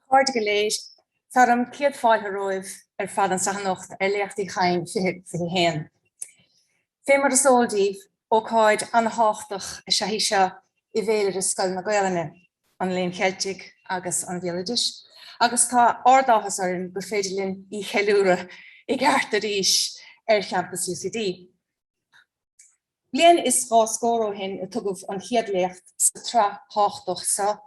Cáirde go léir, Táim céad fáilte roimh fad an sachanocht Léacht Uí Chadhain fi héin. Fé mar a sóldíh Ócáid an háchtach seo I Bhéaloidis Scoil na Gaeilge an Léinn Cheiltigh agus an Bhéaloidis, agus tá ardáchas arin gur féidir linn I cheiliúra I gceart a ríis campus UCD. Bliain is gá scóró hin tugah an chiad léacht sa tra háchtach sa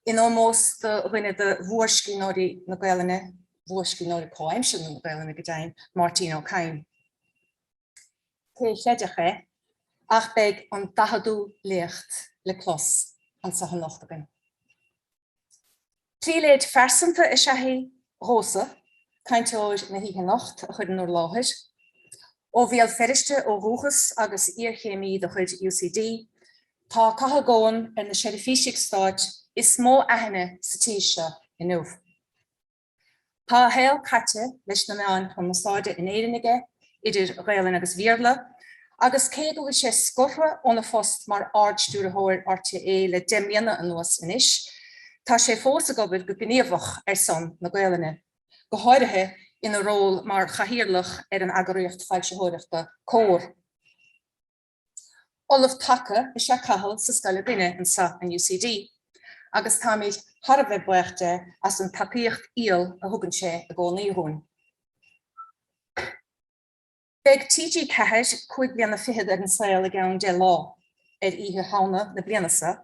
in ómós de dhuine de mhórscríbhneoirí na Gaeilge, mhórscríbhneoirí comhaimseartha na Gaeilge go dain, Máirtín Ó Cadhain. Ui Chadhain ach beag an dahadú léacht le clos an sachanochtagan. Tríléad fersanta sehí rósa, cainteoir na híthe nacht a chud an láthir, ó bhéal feriste ó rúchas agus íorchéimí de chud UCD, tá Cathal Goan na Sheriffísigh stáit is mó aithne sa tíise in nuamh. Tá héal caite leis na meáin chun na stáide in éireanige, idir Gaeilge agus Bhíorla, agus cé go bhfuil sé scortha óna fost mar ardstúrthóir RTA le déimlíonna an nuas inis, tá sé fós a gobal go gníomhach son na Gaeilge, go háirithe ina ról mar chathíorlach an agaíocht feilseóireachta cór. Olaf take sé Cathal sa Scoil duine an sa an UCD, agus tá méid Harbheith buachte as an takeíocht íal a thugann sé a gcónaíthún. Beg TG Ceacht chuig bliana fihead an saoil a gceann de lá ihe hána na blianasa,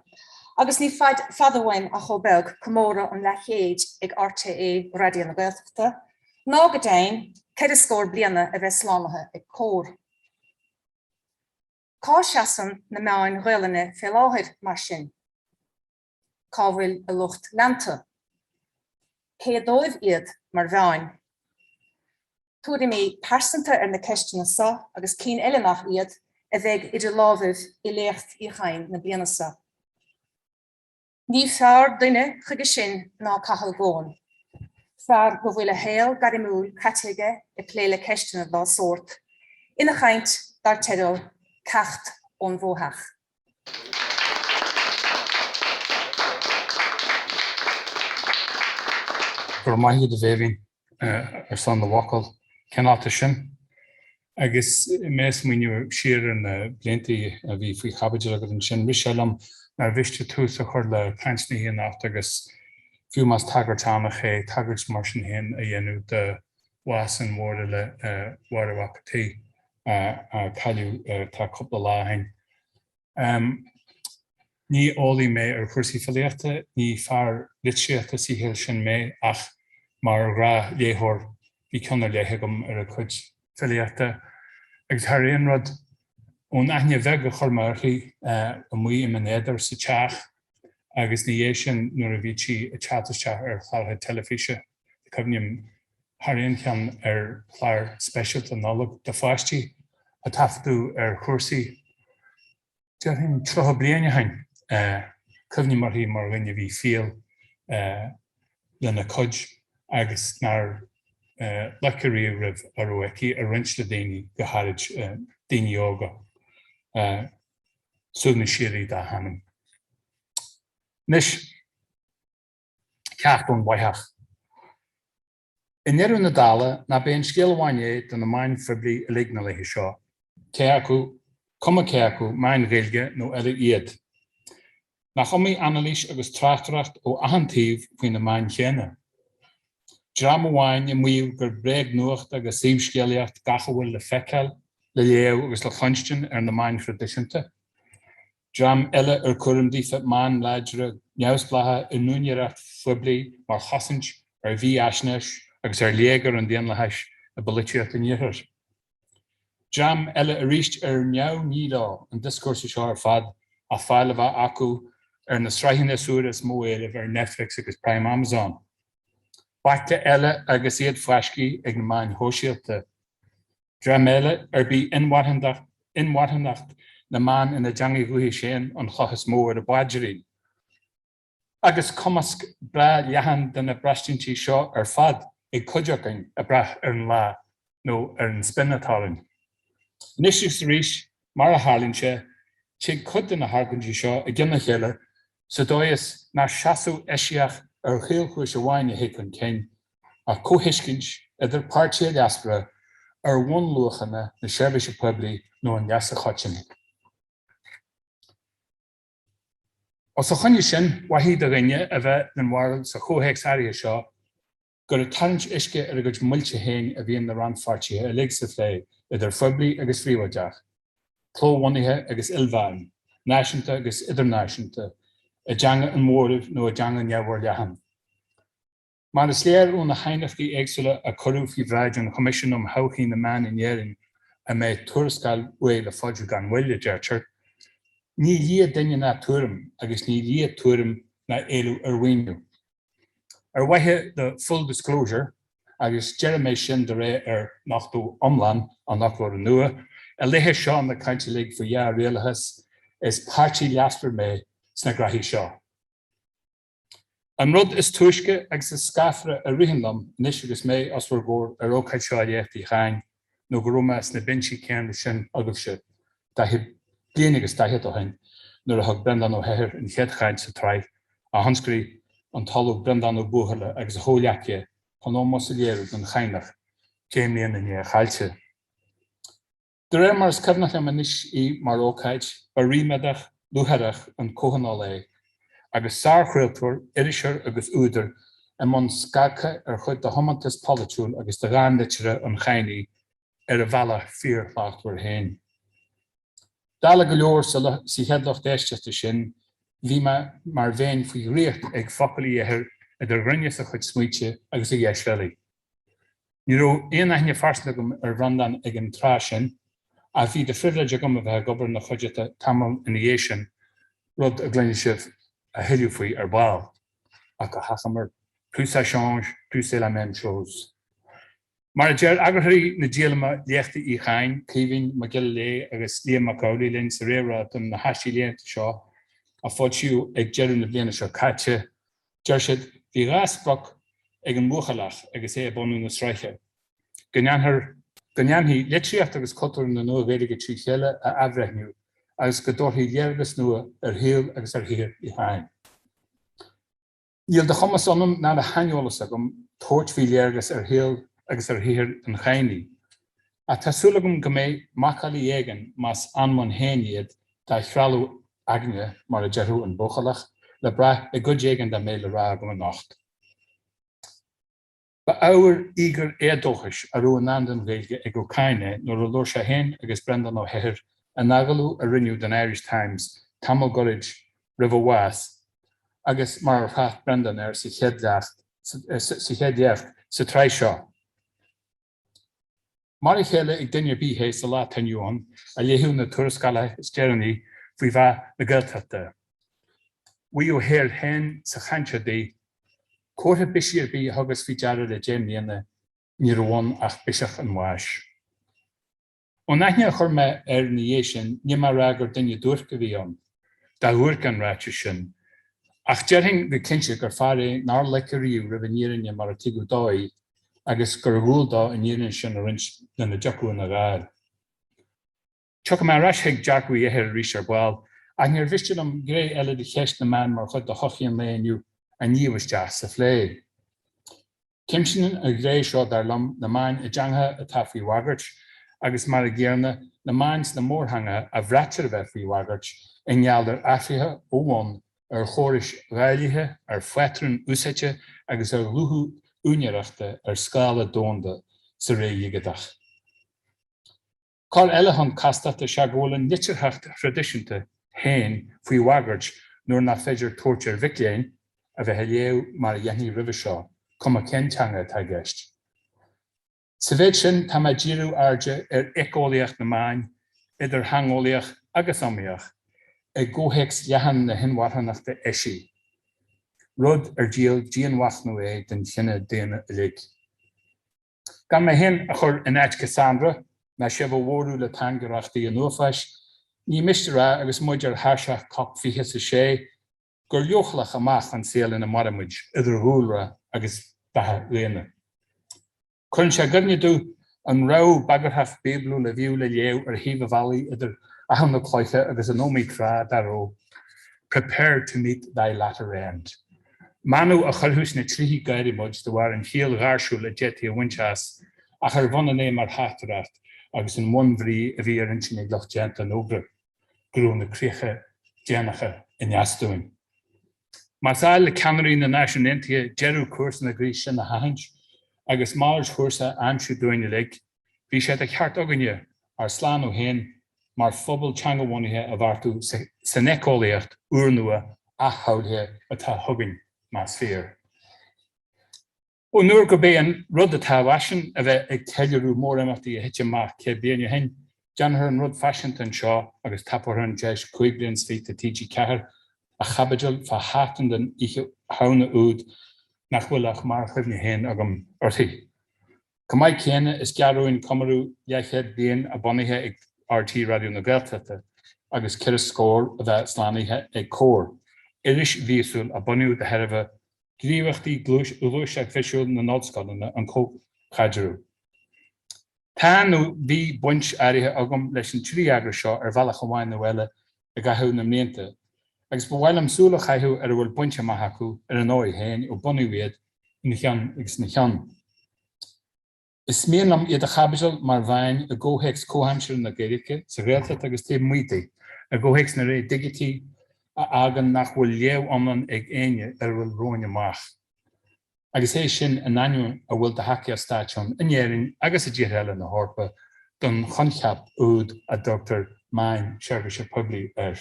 agus ní fadahhain a chobeg commóra an lechéid ag RTA radio na Bhóitheachta, ná go dain cead a scór bliana a bheith sláimithe ag cór. Cá seasan na meáin Gaeilge fé láthir mar sin. Cá bhfuil a lucht leanta. Cé dóibh iad mar bheáin. Túirí mé persanta na ceistena sa agus cín eile nach iad a bheith idir lámhah I Léacht Uí Chadhain na blianasa. Ní fearr duine chuige sin ná Cathal Goan. Fearr go bhfuil a héal garimúil caiteige I pléile ceistena dá sórt, ina chaint dar teidil Ceacht ón Bhóitheach. Gur maithí de bhéhín san na bhacail ceannáta sin, agus més muoinú siar an bliantaí a bhí faoi chabaide agus an sin miselam nar bhiste tús a chur le caintsna híanacht agus fiú más tagartána ché tagart mar sin hin a dhéanú de was an mhórda le Bhóitheach a caiú tá cúpla láthain. Ní ólaí mé ar chuirsaí filiachta, ní fearr litseachta sí héil sin mé ach mar rá léthóir bhí ceanna léthe gom ar a chuid filiachta. Agus tar aon rud ón aithne bheith go churmarthaí a muí I man éidir sa Ceacht, agus ní dhé sin nuair a bhí si a chataisteach ar chláirthe telefíse. Cumnim tar aon cheann ar chláir speisialt an nollag de fáistí a taftú ar chuirsaí. Dearthain trotha bliain hain. Cumnim mar hí mar rinne bhí fial lena cuid agus nar lecarí rih ar óici a rinse le daoine go háid daoine óga. Súna siarí dá hanam. Nis Ceacht ón Bhóitheach. In éireann na dála na bíonn scéalháine don na main fiblí a ligna leiche seo. Cuma céacu main Gaeilge nó eile iad. Nach chumí analís agus tráchtacht ó ahantíomh faoin na main chéine. Dram amháin I mhuíomh gur breag nuacht agus síomhscéalaíocht gacha bhfuil le feiceáil, le léamh agus le chonstin ar na main tradiisianta. Dram eile ar cuireann dífa main láidre neamhsplatha I núineacht fiblí mar chosint ar bhí eisneis agus ar léagar an déan le heis a bolitiacht in dhearthair. Dram eile a ríist ar neamh nídá an discursa seo ar fad a fáilemh acu ar na sraithanna suaras móéileh ar Netflix agus Prime Amazon. Baite eile agus iad fleiscí ag na main hóisialta. Dram eile ar bí inmhaithanacht na man ina deangaí bhuaithe sin an chluchas mór a báidirí. Agus cumasc bra leathan den na breistintí seo ar fad ag cuideaching a brath ar an lá nó ar an spinnatárin. Nisús ríis mar a hálinn sé, sé cud na hargantí seo a gcinna chéile, sa dóis ná seasamh eisiach chéal chu se bhaine hécinn cén a cóhiiscint idir páirtí diaspora bhain luachanna na seirbhíse poiblí nó an deasa choitinne. Os a chuine sin waithí do rinne a bheith den mhil sa chóhéics airthe seo, gur a tarint isce ar a go muilte héin a bhíon na ranfáirtíthe a lé sa phlé idir poiblí agus phríomhaideach, cló.ie agus ilmhain, náisiúnta agus idirnáisiúnta, a deanga an móribh nó a deanga neamhar leathan. Mar is léir ón na hainachtaí éagsúla a choirú faoi bhráid an Comisiún Thodhchaí na Meán in Éireann a méid tuarascail uail a fáidiú gan bhfuile deirtear, ní líad daine na tuairim agus ní líad tuairim na éilú ar bhaoinniú. Ar waithe the full disclosure agus Jeremy sin de ré ar nachtú omlan an nachlór nua, a léthe seo na County League for jaar réalachas is páirtí leastar mé sna graithí seo. An rud is tuaisce agus is scafra a rihanlam níos agus mé as bhar gór ar Ócáid seo Léachtaí Chain nó go raibh sna bintí céanna sin agamhse bliain agus daithe ó hain nuair a thug Brendan Ó Heithir in Cheadchaid sa tráith a hanscrí an talú Brendan Ó Buachaile agus a hóleacha chun ómós a léirú don chainach céimlíon in Chailte. De ré mar is cefnach am níos í mar Ócáid ba rimeadach luchtach an cóhanál agus sáchréaltúir irisir agus úidir a man scacha ar chuid de hamantas polúil agus de gáinlitere an chainaí ar a bhela fíorhlachtúir héin. Dála go leor sa headlach déisteasta sin, bhí mar bhéin faoi riocht ag focailí idir rinne a chuid smuoite agus a dhéisfelí. Ní raibh aon aithne farsnagam ar bhrandan ag an trá sin, a bhí de frileide gom a bheith gobar na chuideata tamil in dhé sin rud a gléine sibh a hiiliú faoi ar báil, ach a hachamar plus ça change, plus c'est la même chose. Mar a deir agrathaí na díalama Léachtaí Uí Chadhain, Caoimhín Mac agus Liam Mac Amhlaigh linn sa réire don na haisí léanta seo a fáiltiú ag deireadh na bliana seo caite, deir siad bhí ghasbach ag an mbuachalach agus é a bunú na streiche. Gneanhí litríocht agus cultúr na nua Gaeilge trí chéile a abhreithniú agus go dtorthaí léargas nua ar thaobh agus ar thír Uí Chadhain. Níl de chumas anm ná a hainolalas agam tabhairt bhí léargas ar thaobh agus ar thír an chainaí. A tásúlagam go mbeidh macailí éigean más anman héiniad dá chrealú agne mar a dearú an bóchalach le brath a go déigean de mé le rá go an nacht. Ba ábhar ígur éadóchais a ru an andan Gaeilge ag Ócáid nuair a lóir sé héin agus Brendan Ó Heithir a nagalú a rinneú den Irish Times tamil gorid ribh Waas agus mar chath Brendan ar sa chéadéacht sa tráith seo. Mar chéile ag duine bíthe sa lá tainniúán a léithú na tuarascaile steirní faoi bheith na Gaeltachta. Bhí ó héir hen sa chainte dé, cótha bisíar bí agus bhí dearad a déimlíonna ní bhhain ach bisach an mháis. Ó naithne chur me ar na dhé sin ní mar ragur duine dúirt go bhí an, dá thuair an ráite sin. Ach dearthing go cinse gur fearr ná leicíú ribh nírinne mar a tiú dóí agus gur bhúldá in nírin sin a rins na na deachú na gáil. Tucha mar raistheigh Dr Liam rís ar bháil, ach níor bhiste am gré eile de cheist na man mar chud de chochaíon léonniu a níomhaisteach sa phlé. Cimsin a gré seo dar lam na main a deanga a tá faoi bhagairt agus mar a ggéarna na mains na mórthanga a bhreatear bheith faoi bhagairt in ngeallar afrithe óháin ar chórais ghailithe ar foiitreann úsáite agus ar luthú úineaachta ar scála dónda sa ré dhigadach. Cá eile an castata seagólan litirtheacht tradiisiúnta héin faoi bhagairt nuair na féidir tuairtear bhicléin a bheith léamh mar a dhéanaí ribh seo, cum a ceanteanga tá gceist. Sa bhéid sin tá maid díriú airde ar icólaíocht na main, idir hangólaíoch agus amíoch, ag ggóthaics leathan na hinmharthanachta eisí. Rud ar díal díonmhaithnú é den sinne déana lig. Gan mé hin a chur in áit Cassandra, na sibh bhórú le tangarachtaí an nuafais, ní miste rá agus muidir thaiseach cop fiche sa sé, gur leochlach amach an saoil na maramid idir dhúlra agus bathe léana. Chun sé gurne dú an rá bagarthach béblu le bhiú le léamh ar Híomh Valley idir aham na cloithe agus an ómid rá daró, prepared to meet thy latter end. Manu a churthús na tríhí gaiiri muid de bhar an chial gáirsú le jetí a winchas a chur bhanna né mar hátarart agus an mhonbhrí a bhí ar insin ag lucht déanta an ógra grún na críocha déanacha in jasúin. Mar sáil le Camerí na náisiúntaithe jeú cuasa na grís sin na haint agus máirs chuasa aimsiú dhuine le, bhí sé a cheart aganne ar slán ó héin mar phobal teangahhainithe a bhartú sa necólaíocht uair nua a thabhailthe atá thugann más fear. Ó nuair go bé an rud atá bhaisin a bheith ag teileadú mór imeachtaí a hiite amach cé bliain hen, deanthar an rud faisinta an seo agus tapar an 5 bliain fhíte TG cethir a chabadil fa hátan den ihe hauna úd nach bhfuilach mar chuimne hen agam orthaí. Cumai céine is gearúin cumarú leichéad bliain a bunithe ag RT Radio na Gaeltachta agus cir scór a bheith slánithe ag cór. Iris vísúil a bunú de herbh gríomhachtaí glúis ag fisiúil na nódscoilena an cóchaidirú. Tá nó bhí buint áirithe agam leis an trí agra seo ar bhealach amháin na bhile a gathú na mléanta. Agus bhfuil am súla chaithú ar bhfuil buinte maith acu ar an óid héin ó bunú iad ina chean agus na chean. Is smíonam iad a chabasal mar bhain a ggóhéics comhaimseartha na Gaeilge sa Gaeltacht agus taobh muotaí a ggóhéics na ré digitíí a agan nach bhfuil léamh omlan ag aine ar bhfuil róin amach. Agus é sin an ainiú a bhfuil de haci a stáisiún inéireann agus a ddírithe na hórpa don chuncheap úd a Dr Liam Cheiltigh ar.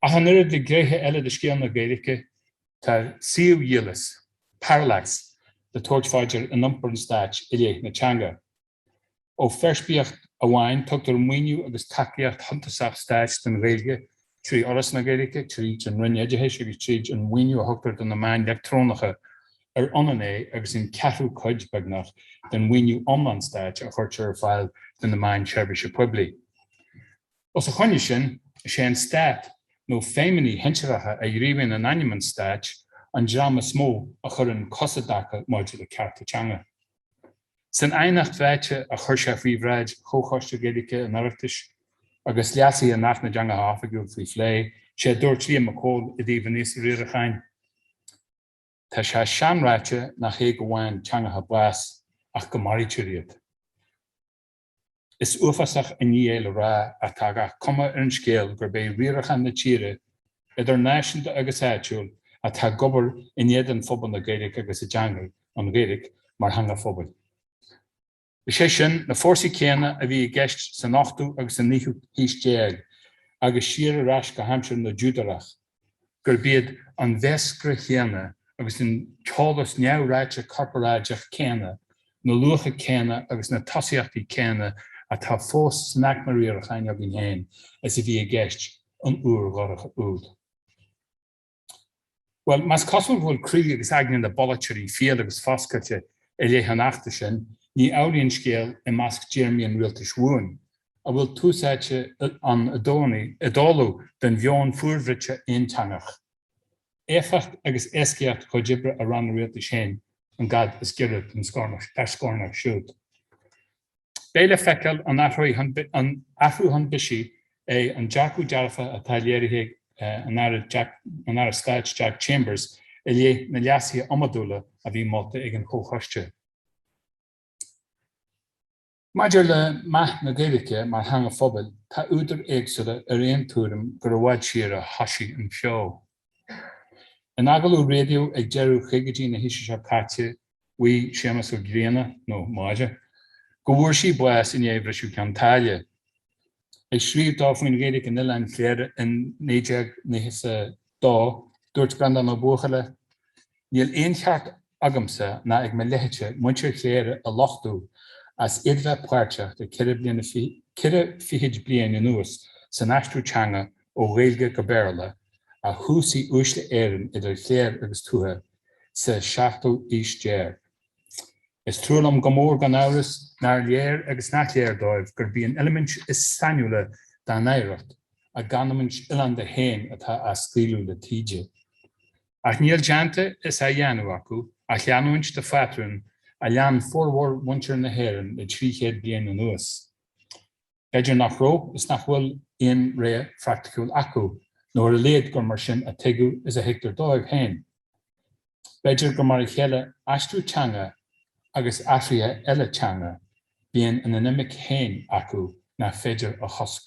A hannuad le gréithe eile de scéal na Gaeilge tá síomh díolas, parallax, de toortfáidir an nampar an stáit i Léacht na Teanga. Ó fersbíocht a bhhain tugtar muoinú agus takeíocht huntasach stáit den Gaeilge trí oras na Gaeilge, trí an rinneidethe agus trí an muoinú a thugtar don na main electrónacha ar anané agus in ceathrú cuid beagnach den muoinú omlan stáit a chuirtear ar fáil den na main Seirbhíse Poibli. Os a chuine sin, sé an stáit nó féiminí hinsearacha a dhríomhann an animan stáit an drama smó a chur an cosadacha máidir le Ceacht teanga. San einacht bhaite a chuir sé faoibhreid chóchaiste Gaeilge an Oireachtais agus leasaí a nach na deanga áfagiúil faoi phlé, sé Dr Liam Mac Amhlaigh i dtí níos riachain. Tá sé seanráite nach ché go bhhain teangatha blas ach go maríteiriad. Is uafasach a níl rá a tágach cuma ar an scéal gur bé riarachan na tíre idir náisiúnta agus áitiúil a tá gobar in iad an phobal na Gaeilge agus a deangaí an Gaeilge mar hanga phobal. Sé sin na fórsaí céanna a bhí gceist san 8ú agus san 9ú híos déag agus siar arás go haimsear na dúdarach gur bíad an bhescra chéanna agus in teolalas neamhráite corporáideach céanna na lucha céanna agus na tosiachtaí céanna a tá fós snac maríar chaine a bhín héin as a bhí gceist an úr gharach úd. Well, mas cosfuil bhfuil críoga agus agnan na bolitirí fiad agus foscailte i Léacht an Achta sin, ní áiríonn scéal i measc Jeremy rialtas bhuain, a bhfuil túsáite an adóú den bheon fuairmhirte aonteannach. Éfacht agus éascaíocht chuid ibre a ran rialtas sin an gad is girid an scórnach siúd. Béile feiceáil an athrú bisí é an Jackú dearfa atá léirithe an air stáit Jack Chambers i Léacht na leasaí amadúla a bhí máta ag an chóchaiste. Maidir le maith na Gaeilge mar hanga phobal, tá údar éagsúla ar aon túram gur bhhaid siar a hasí an seo. In agalú radio ag dearú chuigeadí na híise seo caite, Ui Séamas ó Cadhain nó máide, go bhfuair sí buas in éibhreisiú Cantáile. Ag sríomh dá faoin Gaeilge in Léinn Cheiltigh in 1992 dúirt Brendan ó Buachalla, níl aon cheart agamsa na ag me leithite muintir chéire a lochtú as idbheith páirteach de cire fihéid bliain in nuas san aistrú teanga ó Gaeilge go béarla a thusaí uaisle éireann idir cléir agus tutha sa 7 híos déag. Is trúlam go mór gan áras nar léir agus nach léir dóibh gur bhí an element is sanúla dá éireacht a ganamint ilan de héin atá a scríú le tíide. Ach níl deanta is a dhéanú acu a cheanúint de fatrún a lean fórmhór muintir na héireann le 300 bliain an nuas. Beidir nach ró is nach bhfuil aon ré fracticiúil acu nóair a léad gur mar sin a tuigiú is a thugtar dóibh féin. Beidir gur mar a chéile aistriú teanga agus athraithe eile teanga bíonn an animic féin acu na féidir a chosc.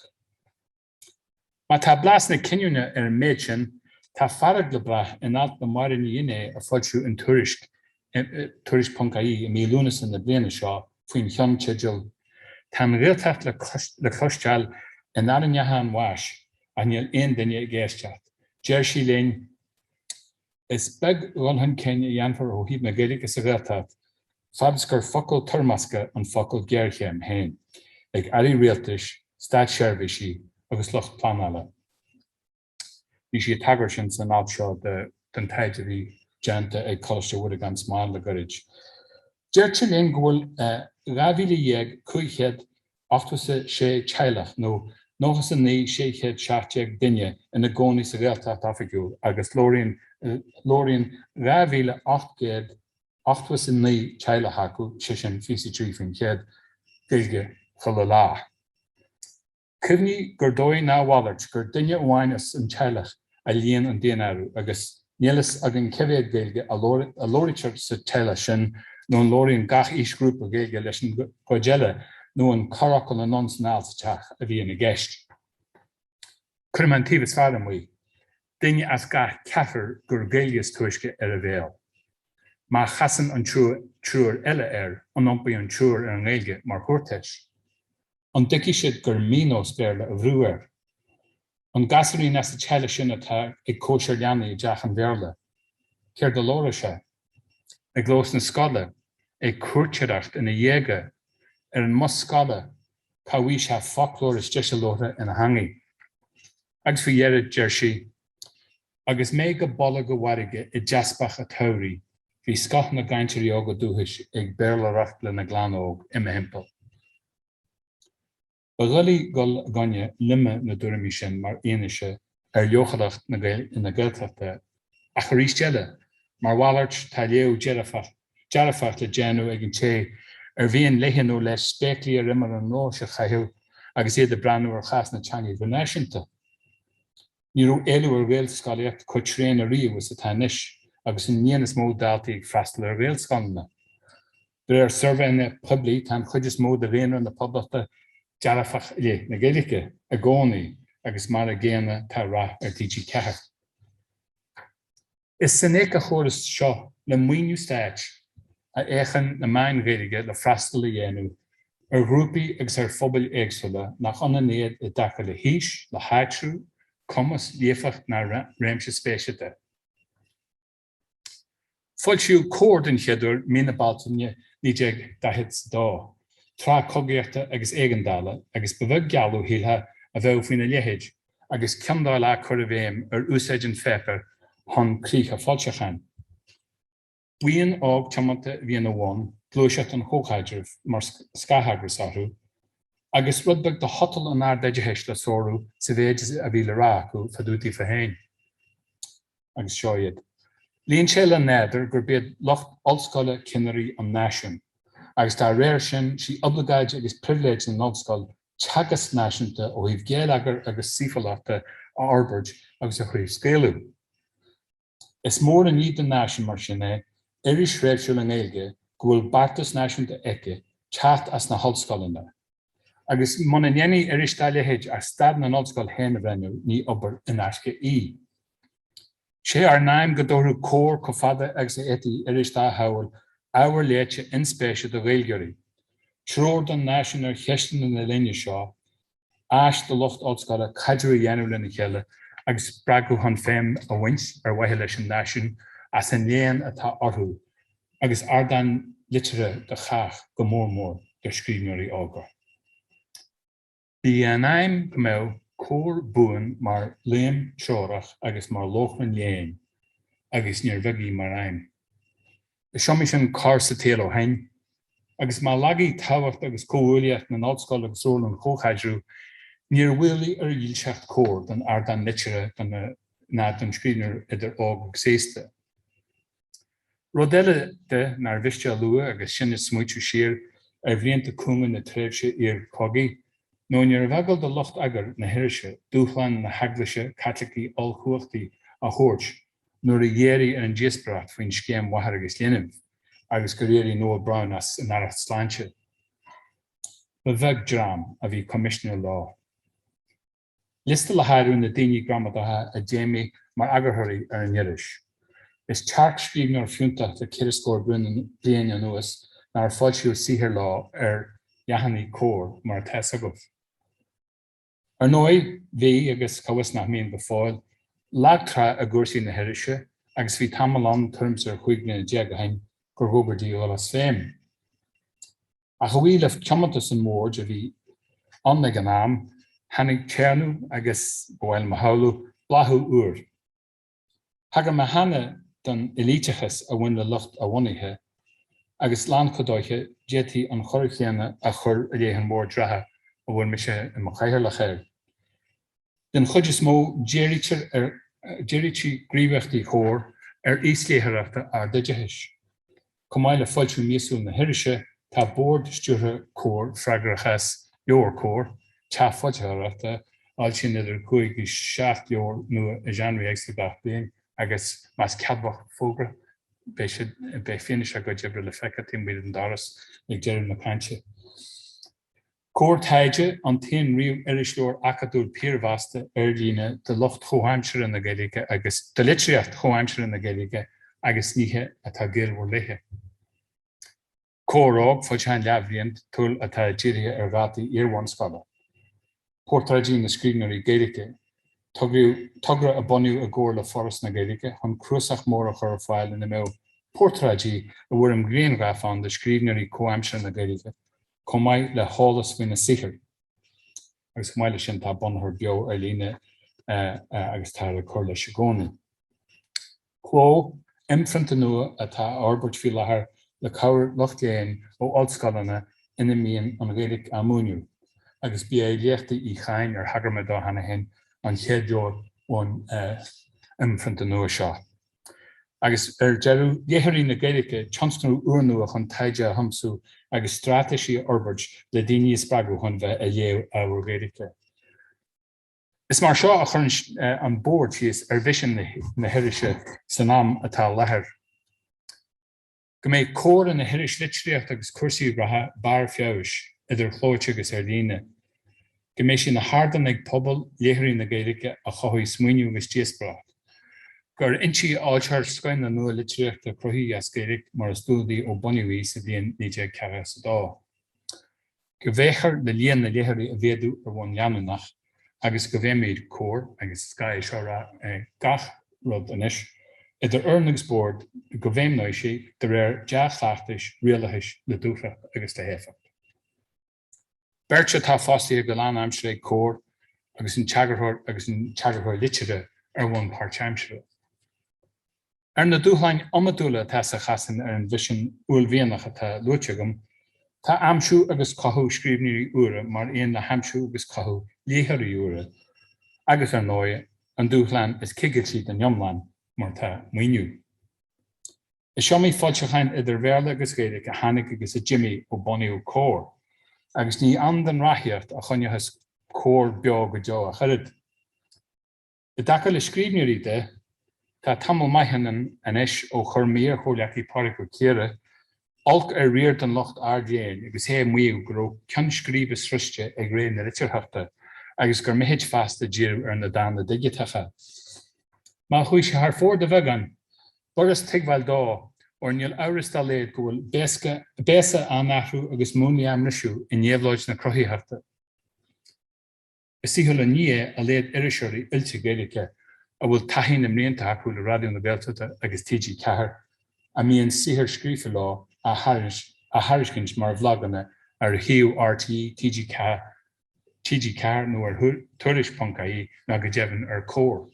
Má tá blas na cinneúine ar an méid sin, tá farad le brath in alt na Máirtín Ó a fáilsiú in turas.ie i mí lúnas in na bliana seo faoin Léinn Cheiltigh. Tá an réaltacht le cloisteáil in airneatha mháis a níl aon duine géisteach. Deir sí léinn is beg runhan céine dhéanfar ó híb na Gaeilge is a réaltacht, fadas gur focail turmasca an focail géirche am héin, ag airí réaltais, stáit seirbhísí agus lucht planála. Bhí sé tagair sin san áit seo den taid a bhí deanta ag Choláiste Ollscoile smáil le gorid. Deir sin léinn ghfuil 2015 Ui Chadhain nó nóchas an 970 duine ina gcónaí sa réaltacht Africiúil agus lóiríonn 2008 Ui Chadhain acu sé sin 23 Gaeilge chula lá. Cumhní gur dóigh ná bhallairt gur duine amháin is an Cheiltigh a líon an déanaú agus nílas ag an cevéad Gaeilge a lóiritir sa Cheiltigh sin nó an lóiríonn gach ísgrúpa Gaeilge leis an Gaeilge nó an carachal an nonsnálteach a bhí ina gceist. Cuireann an tíbhas fearr muoi, duine as gach ceathar gur Gaeilge is tuaisce ar a bhéal. Má chasan an trúr eile an iompaí an trúr ar an Gaeilge mar thuirteis. An dici siad gur mínó spéirle a bhrú An gasarí na sa Cheiltigh sin atá ag cóisiir leanaí deach an bhéarla. Céir do lóra se, ag glós na Scoile, ag cuairteoireacht ina dhéige ar an mos Scoile, cá bhí se folklóris deise lóra ina hangaí. Agus faoi dhearad deir sí, agus mé go bolla go bhairige i deaspach a thabhraí, hí scach na gaintirí óga dúthais ag béarlaireacht le na glanóg imime himpeall. Ba ghuiligh gol gonne lime na dúramí sin mar aonaise ar leochadacht na Gaeltachta a chorísteile, mar bhallairt tá léamh dearafach le déanú ag an té ar bhíonn leithinú leis spéiclí a rimar an nós a chaithú agus iad a breanú ar chas na teangaí go náisiúnta. Ní raibh éilú ar Gaelscoileacht chud tréan a riamh sa tánis agus in níonas mód dáiltaí ag freastal ar Gaelscoileanna. Beir ar surveine poblí tá chuid is mód a bhéanaar na poblachta dearafach na Gaeilge a gcónaí agus mar a géana tá rath ar tíochtí Ceacht. Is san éca chóras seo le muoinú stáit a échan na main Gaeilge le freastal a dhéanú ar grúpaí agus ar phobal éagsúla nach anna néad i dtaca le híis, le háitriú, commas léifeacht na réimse spéisiite. Foilsiú cór den cheadúir mína baltaine ní déag dahid dá. Trá cogaíochta agus éigeandála agus bheith gealú híoltha a bheith faoina léithéid agus ceandáil le chur a bhéim ar úsáid an féipir chun críocha fáilteachán. Bhíonn ág teamanta bhíon amháin glúiseacht an Ócáidir mar scathagus áthú agus rudbeag do hotal an air deidehéis le sóú sa bhéid a bhí le rá acu faidútaí fahéin. Agus seo iad. Léinn Cheiltigh néidir gur bead Léacht Ullscoile cineirí an náisiún. Agus tá réir sin sí obligáid agus priviléid an Ullscoil teagas náisiúnta ó híomh géalagar agus sífalaachta á Arbord agus a chuomh scéalú. Is mór an iad an náisiún mar sin iris réimsiúil an Gaeilge go bhfuil bartas náisiúnta aice teacht as na Ullscoileanna. Agus muna dhéanaí iris dá léithéid ar stad na Ullscoil héana bhreanú ní obair in aisce í. Sé ar náim go dóthú cór go fada agus étaí iris dá hail ábhar léite inspéise do Gaeilgeirí. Tróir don náisiún ar cheistin na linne seo, ais do Léacht Ullscoile caidiú dhéanú lena chéile agus bragu chun féim a bhaint ar waithe leis an náisiún as an léon atá orthú, agus ardan litere de gach go mór de scríbhneoirí ága. Bhí an aim go mbeadh cór buan mar Léinn Cheiltigh agus mar Lóchlan léinn agus níor bheagaí mar aim. Is seo sin cá sa téal ó hain, agus má lagaí táhacht agus cóúlaíocht na Ullscoil agus óil an Ócáidú, níor bhuailí ar dhíolseacht cór don ardan litere ná don scríbhneoir idir ág séasta. Rodile de nar bhiste lua agus sin is smuitiú siar a bhríonnta cúngan na tréimhse ar cogaí nó níor bhagal de lucht agar na hirise, dúchlan na haglaise Cathachaí Ollscoile a thuirt, nuair a dhéirí ar an díospracht faoin scéim mhaithe agus léanamh, agus go réirí Noah Brown as an aircht sláinte. Ba bheag dram a bhí commissioner lá. Lista le háirú na daoine gramadátha a déimi mar agarthirí ar an iris. Is teach scríbhneoir fiúnta de ciriscóir bliain an nuas nar fáilsiú sihir lá ar jahannaí cór mar tes agah. Ar nói, bhí agus cawas nach míon go fáil, lágtra a gúrsaí na hirise agus bhí tamán turas chuig deagahain gur Roberdí ólas féim. A go bhí le ceamanta an mór a bhí anna an am, hanig cearnú agus bhfuil mathú blathú uair. Hagar me hana don elítechas a bhain le lucht a bhainithe, agus Léinn Cheiltigh détí an chorchéanna a chur a dhéhan mór dratha a bhfuil me sé in mchaithir le chéir. Den chud is mó déirití gríomhachtaí chóir ar ísléthireachta ar deideis. Comáile fáilsiú míosú na hirise tá bord stúrtha cór freigrachas leor cór, tá fáilteachta áil sin idir 5 agus 7 leor nua a January bliain agus más ceadbach fógra be finis a go debre le fecatí mí an daras ag deireadh na cainte. Cór taide an taon riamh iris leor acadúil píormhasta ar líne de lucht comhaimseartha na Gaeilge agus de litríocht comhaimseartha na Gaeilge agus níthe atá géalmhór léthe. Córág fáilte leabhríonn túil atá dírithe ar bhataí iarmhain Scoile. Portráidí na scríbhneoirí Gaeilge. Tugra a buniú a ggóir le foras na Gaeilge, chun cruasach mór a chur fáil in na mé portráidí a bhfuair an gréanghafán de scríbhneoirí comhaimseartha na Gaeilge, comáid le hálas faoina sihir. Agus comáile sin tá bunthir beo ar líne agus tá le chur leis gcónaí. Chló imfranta nua atá ábhairt fi láthair le cabhair lucht léinn ó Ollscoile ina míon an Gaeilge amúniú, agus bí Léachtaí Uí Chadhain ar hagar dá hana hen an chéadúir ón imfranta nua seo. Agus ar dearú dhéthirí na Gaeilge tionsnú uairnua chun taide a hamsú agus strateisi orbairt le daoine spreagú chun bheith a léamh ábhar Gaeilge. Is mar seo a chun an bord fios ar bhisin na hirise san am atá lethir. Go méid cór na hiris litríocht agus cuasaí bratha bar feabhais idir chlóite agus ar líne. Go méid sin na hardan ag pobal léthirí na Gaeilge a chothú smaoinú agus díospracht. Gur intí áiltear scoin na nua litríochta cruthaí as Gaeilge mar stúdaí ó buniuí sa bhíonn 1940 sa dá. Go bhéchar le líon na léthirí a bhéadú ar bhain leanúnach agus go bhéimiid cór agus Scoil seo gach rud inis, idir earnings board go bhéimneoidh sé de réir deachchleachtais rialachais le dúcha agus de héfacht. Bertse tá fástaí go Léinn aimsire cór agus an teagarthir litere ar bhain páirteimsere. Ar na dúchlein amadúla tá sa chasan ar an bhisin uailmhéanach atá luaiteagam, tá amsú agus cathú scríbhneoirí uaire mar aon na hamsú agus cathú léthirí uaire, agus ar nói an dúchlein is cigailtí den iomláin mar tá muoinú. Is seo mí fáilteáin idir bhéarla agus Gaeilge a tháinig agus a Jimmy ó buniú cór, agus ní an den rathíocht a chuinneachas cór beag go deo a churid. I dtaca le scríbhneoirí de, tá tamil maithanan anis ó chur míor chomhlaachtaí páiricú céire, olc ar riar den lucht ardéin agus hé muíú gur ceann scríbe sruiste ag réir na litirtheachta agus gur méid fasta díú ar na dána dírithe. Má chuig sé thar fór de bhegan, buras teagmhail dá or níl áras dá léad go bhfuil béasa annathrú agus múnaí amrisú in néamhlóid na cruthaíochta. Is síthúil le ní a léad iriseoirí uilte Gaeilge a bhfuil taithín na mrianta acu le radio na Bhéalteachta agus TG Ceacht a mííon sihir scríofa lá a thairiscint mar bhlaganna ar hiú RTE TG Ceacht nó ar turas.ie ná go deimhin ar cór.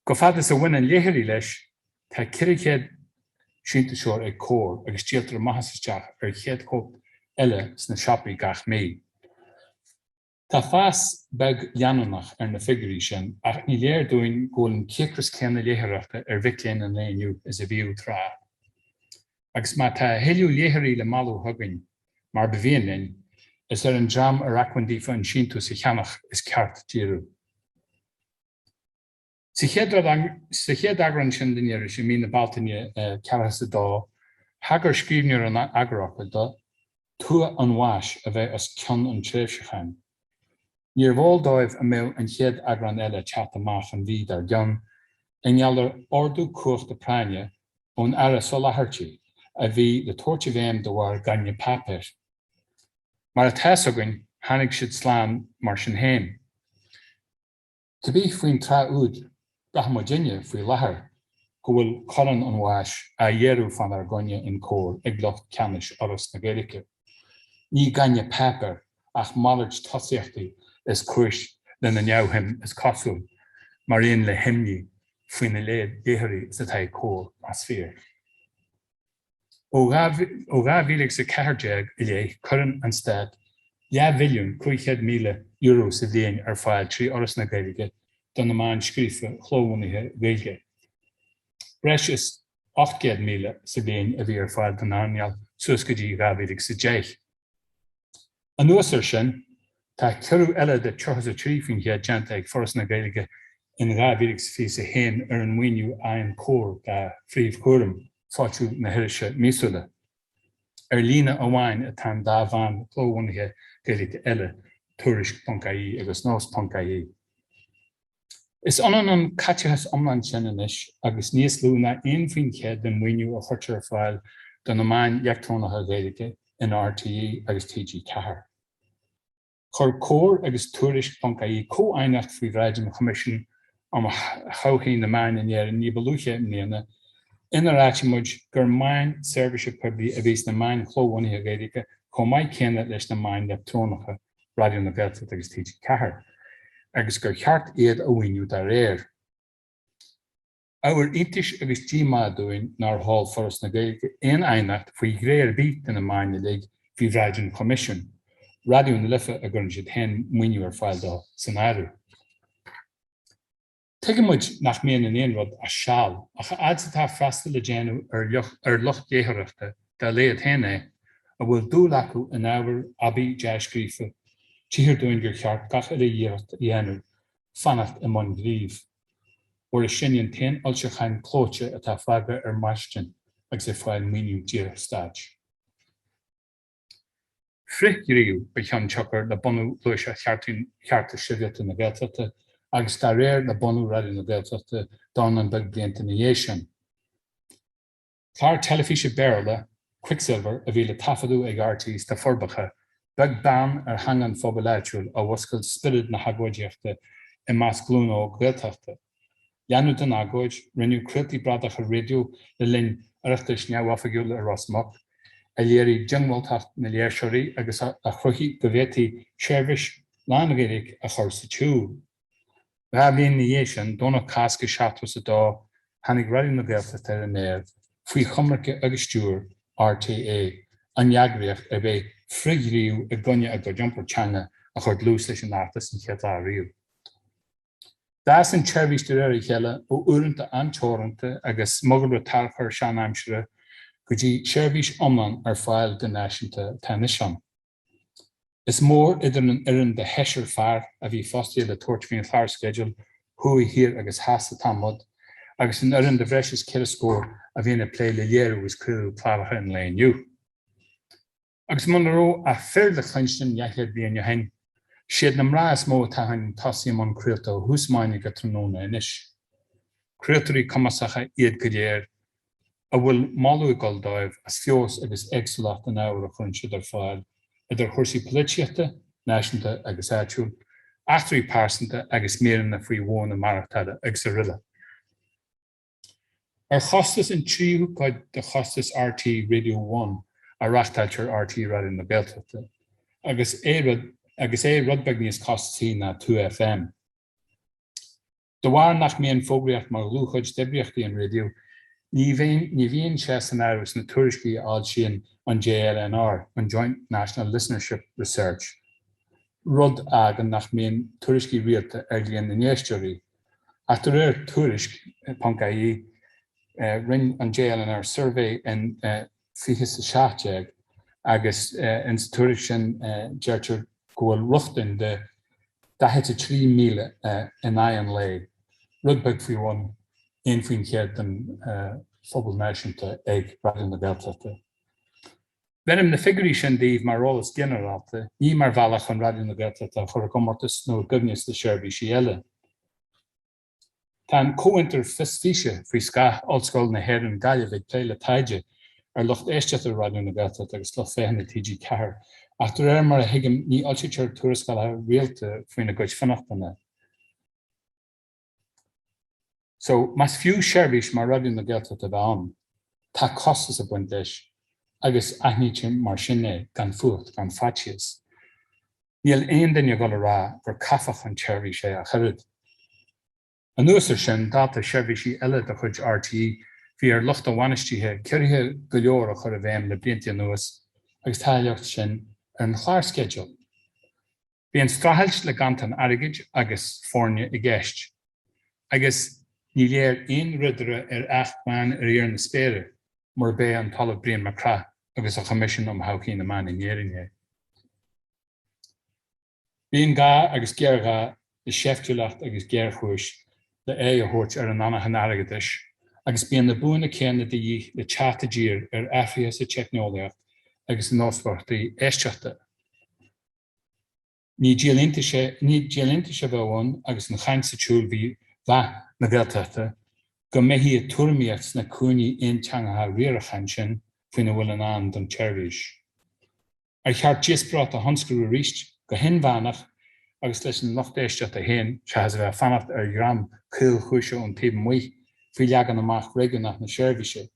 Go fadas a bhain an léthirí leis, tá ciricéad sínta seoir ag cór agus díaltar maithasasteach ar chéad cóp eile sna seapaí gach mé. Tá fás beg leanúnach ar na figurí sin ach ní léir dúin ggóil an céachras céanna léthireachta ar bhicléin an léinniu is a bhíú trá. Agus má tá héiliú léthirí le malú thugainn mar bhíonn is an dram ar acwandífa an síntu sa cheannach is ceart díru. Sa chéad agran sin duine sé mí na baltaine ceartha sa dá, hagar scríbneoir an agrach da, tua an bháis a bheith as ceann an tréimhseáin. Níor bhil dóibh a mé an chéad agran eile teat amach an bhí ar gan, in geallar ordú cuacht de praine ón ara solahartí a bhí le tuairte bhéim do bhar ganne papir. Mar a teasagan hanig siad slán mar sin héin. Tá bí faoin trá úd brahmadinne faoi láthair go bhfuil coran an bháis a dhéarú fan ar gonne in cór ag lucht ceannis oras na Gaeilge. Ní ganne papir ach máirt tosaíochtaí is cuais le na neamhim is cosú mar aon le himní faoin na léad déirí sa taidh cór as fear. Ó gá bhílig sa ceardeag I lé churann an stad, €5 milliún sa bhliain ar fáil trí oras na Gaeilge don na main scríofa chlómhaithe Gaeilge. Breis is 8 milliún sa bhliain a bhí ar fáil don airneall suas go dtí gá bhílig sa deich. An nuasar sin, tá ceirú eile de 33 fin head deanta ag foras na Gaeilge in gá bhílig sa fí sa héin ar an mhaoiniú an cór ga phríomh cuairim fáitiú na hirise mísúla. Ar lína amháin a tan dá bhain chlómhaithe Gaeilge eile turas.ie agus nós.ie. Is an catchas omlan sin inis agus níos lú na aon fin chead den mhaoiniú a chuirtear fáil don na main Léachtaí Gaeilge in RTE agus TG4. Chur cór agus turas.ie co-ainacht faoi Ráidin Commission am chomhaí na main in éar ní balúche mléana inaráitimuid gur main service publi a bhís na main chlómhaithe Gaeilge có maiid céanna leis na main Léachtaí Radio na Gaeilge agus TG4. Agus gur cheart iad a bhainiú dar réir. Ábhar intis agus tíma dúin nar hall foras na Gaeilge aon ainacht faoi gréir bít in na main lig faoi Ráidin Commission. Radio na lifa a gurn siad hen muinú ar fáil dá san áireamh. Tuigemuid nach mian an éonrad a seall, ach adsa freastal le déanú ar lucht déthireachta dá léad héna a bhfuil dúil acu in ábhar abí deascríofa tíhir dúin gur cheart gach a dhéireacht dhéanú fannacht I món gríomh. Or is sin an tain Ollscoile clóite atá fága ar Máirtín agus fáil muinú dírithe stáid. Frithghríú ba cheann teachar le bunú luis a chearta sivialta na Gaeltachta agus dá réir le bunú radio na Gaeltachta don an bag blianta na dhéisian. Clár telefíse béarla, Quicksilver a bhí le tafadú ag RT's tá forbacha bag ban ar hangan bpobal áitiúil a bhoscail spirid na hagóideachta I más glún ó Gaeltachta. Leanú den agóid rinneú cruiltaí bradach a radio le linn oireachtais neamhafagiúil a Rosmach, a léirí dingmhilteach na léirseirí agus a chruthí go bhfétaí seirbhís Léinn Cheiltigh a chur sa tiúil. Bheith bliain na dhéisian dónach casca seachtú sa dá hanig radio na Gaeltachta ar an éir faoi chumracha agus stúr RTA an neagraíocht a bheith frithghríú a gunne a go jumpar teanga a chuir lús leis an átas an cheatá riú. Dás an tseirbhís de réir chéile ó uaireanta antóranta agus mogul tarchar seanáimsere go dtí seirbhís omlan ar fáil de náisiúnta táneasáin. Is mór idir an irin de heisir fearr a bhí fóstaí le tuairt faoin fearr schedule thuaidh hir agus háasta tamod agus an irin de bhreis ceirascór a bhíon a plé le léirú is cruú plábhacha in Léinn. Agus man ró a fear le chlinstin neachad Léinn Cheiltigh, siad na mrás mó tahan tosaí man cruilta húsmáinnig go tróna inis. Cruiltarí cumasacha iad go léir a bhfuil máú goldóibh as fios agus éagsúlacht an ábhar a chun siad ar fáil idir chuirsaí polítíochta, náisiúnta agus áitiúil, achtarí pásanta agus méireanna faoi bhóna marachtada agus a riile. Ar chostas in tríú goid de chostas RT Radio 1 a rachtailtear RT Radio na Gaeltachta, agus é rudbeg níos costaí na 2FM. De bhhair nach mian fógraíocht mar lúchaid debriachtaí an radio, ní bhíonn sé san áras na tuairiscí áil sin an JLNR, an Joint National Listenership Research. Rud agan nach mian tuairiscí rialta ar Léinn na Néisteoirí. After réir tuairisc.ie ring an JLNR survey in 2017 agus in turas sin deirtear go bhfuil ruchtain de 3 míle in an lei. Rudbeg faoin éon faoin chéad den phobal náisiúnta ag Raidió na Gaeltachta. Venim na figurí sin díomh mar rólas generalta, ní mar bhealach an Raidió na Gaeltachta chur comórtas nó gomneas de seirbhísí eile. Tá comhaintear fis-físe faoi Scoil Ollscoile na hÉireann Gaeilge ag pléile taide ar lucht éisteachta Raidió na Gaeltachta agus lucht féin na TG Ceacht. Ach dúir mar a hiigim ní áiltear tuarascaile rialta faoin na gcuid fanachtana. So, mas fiú seirbhís mar Raidió na Gaeltachta bheith tá costas a buint leis, agus aithníte mar sinné gan fuacht, gan faitias. Níl aon duine go le rá gur caffach an seirbhís é a churid. An nuasar sin dáta seirbhísí eile de chuid RTE bhí ar lucht an bhainistíthe cuirithe go leor a chur a bhéim le blianta nuas agus táileacht sin ar an chláir schedule. Bhí an strahailt le gantan airgid agus fórne i gceist. Agus ní léir aon rudre ar 8 man ar éar na spéire mar bé an talamh bliain mar crath agus a chomisin haucín na man in éirinne. Bhíon gá agus géargá i seiftiúlacht agus géarchúis le é a thuirt ar an annach an airgidis, agus bíon na buanna céanna de dhí le teachta dír ar Africa sa Cheicneolaíocht agus an nósbhartaí éisteachta. Ní díolínta sé bheithain agus na chaint sa túil bhí bheith na Gaeltachta go mbeithí a tuairimíocht na cúnaí aon teangacha riarachan sin faoin bhfuil an an don seirbhís. Ar cheart díosbrát a thunscrú ríist go hinmheánach agus leis an lucht éisteachta héin se has bheith fannacht ar gram cúil chúise ón taobh muoich faoi leagan amach réigeannach na seirbhíse.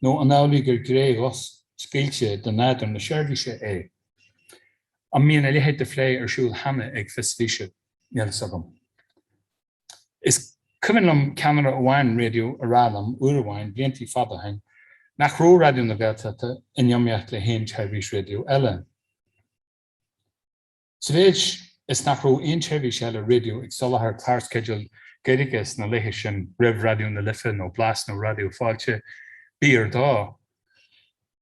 nó an álaí gur gréagos spéilte den náidir na seirbhíse é. An míon a léhéad de phlé ar siúil hana ag fis-físe níl sagam. Is cumann ceanara amháin radio a rálam uairháin bliantí fada hain nach ró Raidió na Gaeltachta in iomíocht le héin seirbhís radio eile. Sa bhéid is nach ró aon seirbhís eile radio ag solathair clár schedule Gaeilge na léithe sin ribh Raidió na Lifa nó blas nó radio fáilte bí ar dá.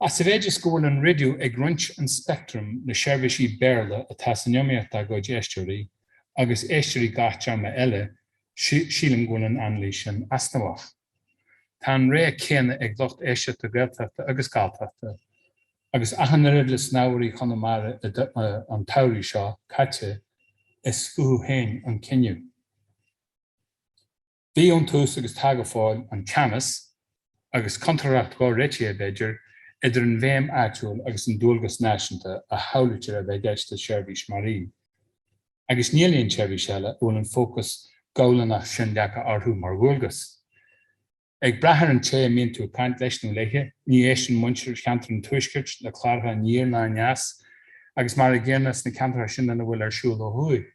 As sa bhéid is gúil an radio ag roinnt an spectrum na seirbhísí béarla atá san iomíocht a gcuid éisteirí agus éisteirí gach teama eile sílim gúil an anlaí sin asnamhaach. Tá an ré céanna ag lucht éisteachta Gaeltachta agus Gaeltachta agus achanna le snáirí Conamara an tairí seo caite is fuú héin an cinniú. Bhí ón tús agus tag fáil an ceannas agus contraracht gá réiti a beidir idir an bhéim actual agus an dúlgus náisiúnta a haúlitir a bheith gceiste seirbhís marí. Agus níl aon seirbhís eile bhfuil an fócus gabhlanach sin leacha orthú mar bhualgas. Ag brethir an té míonn tú caint leis nó léithe, ní éis an muintir cheantar an tuaiscirt le clártha níor ná neas, agus mar a ggéarnas na ceantar sin na bhfuil ar siúil ó thuaidh.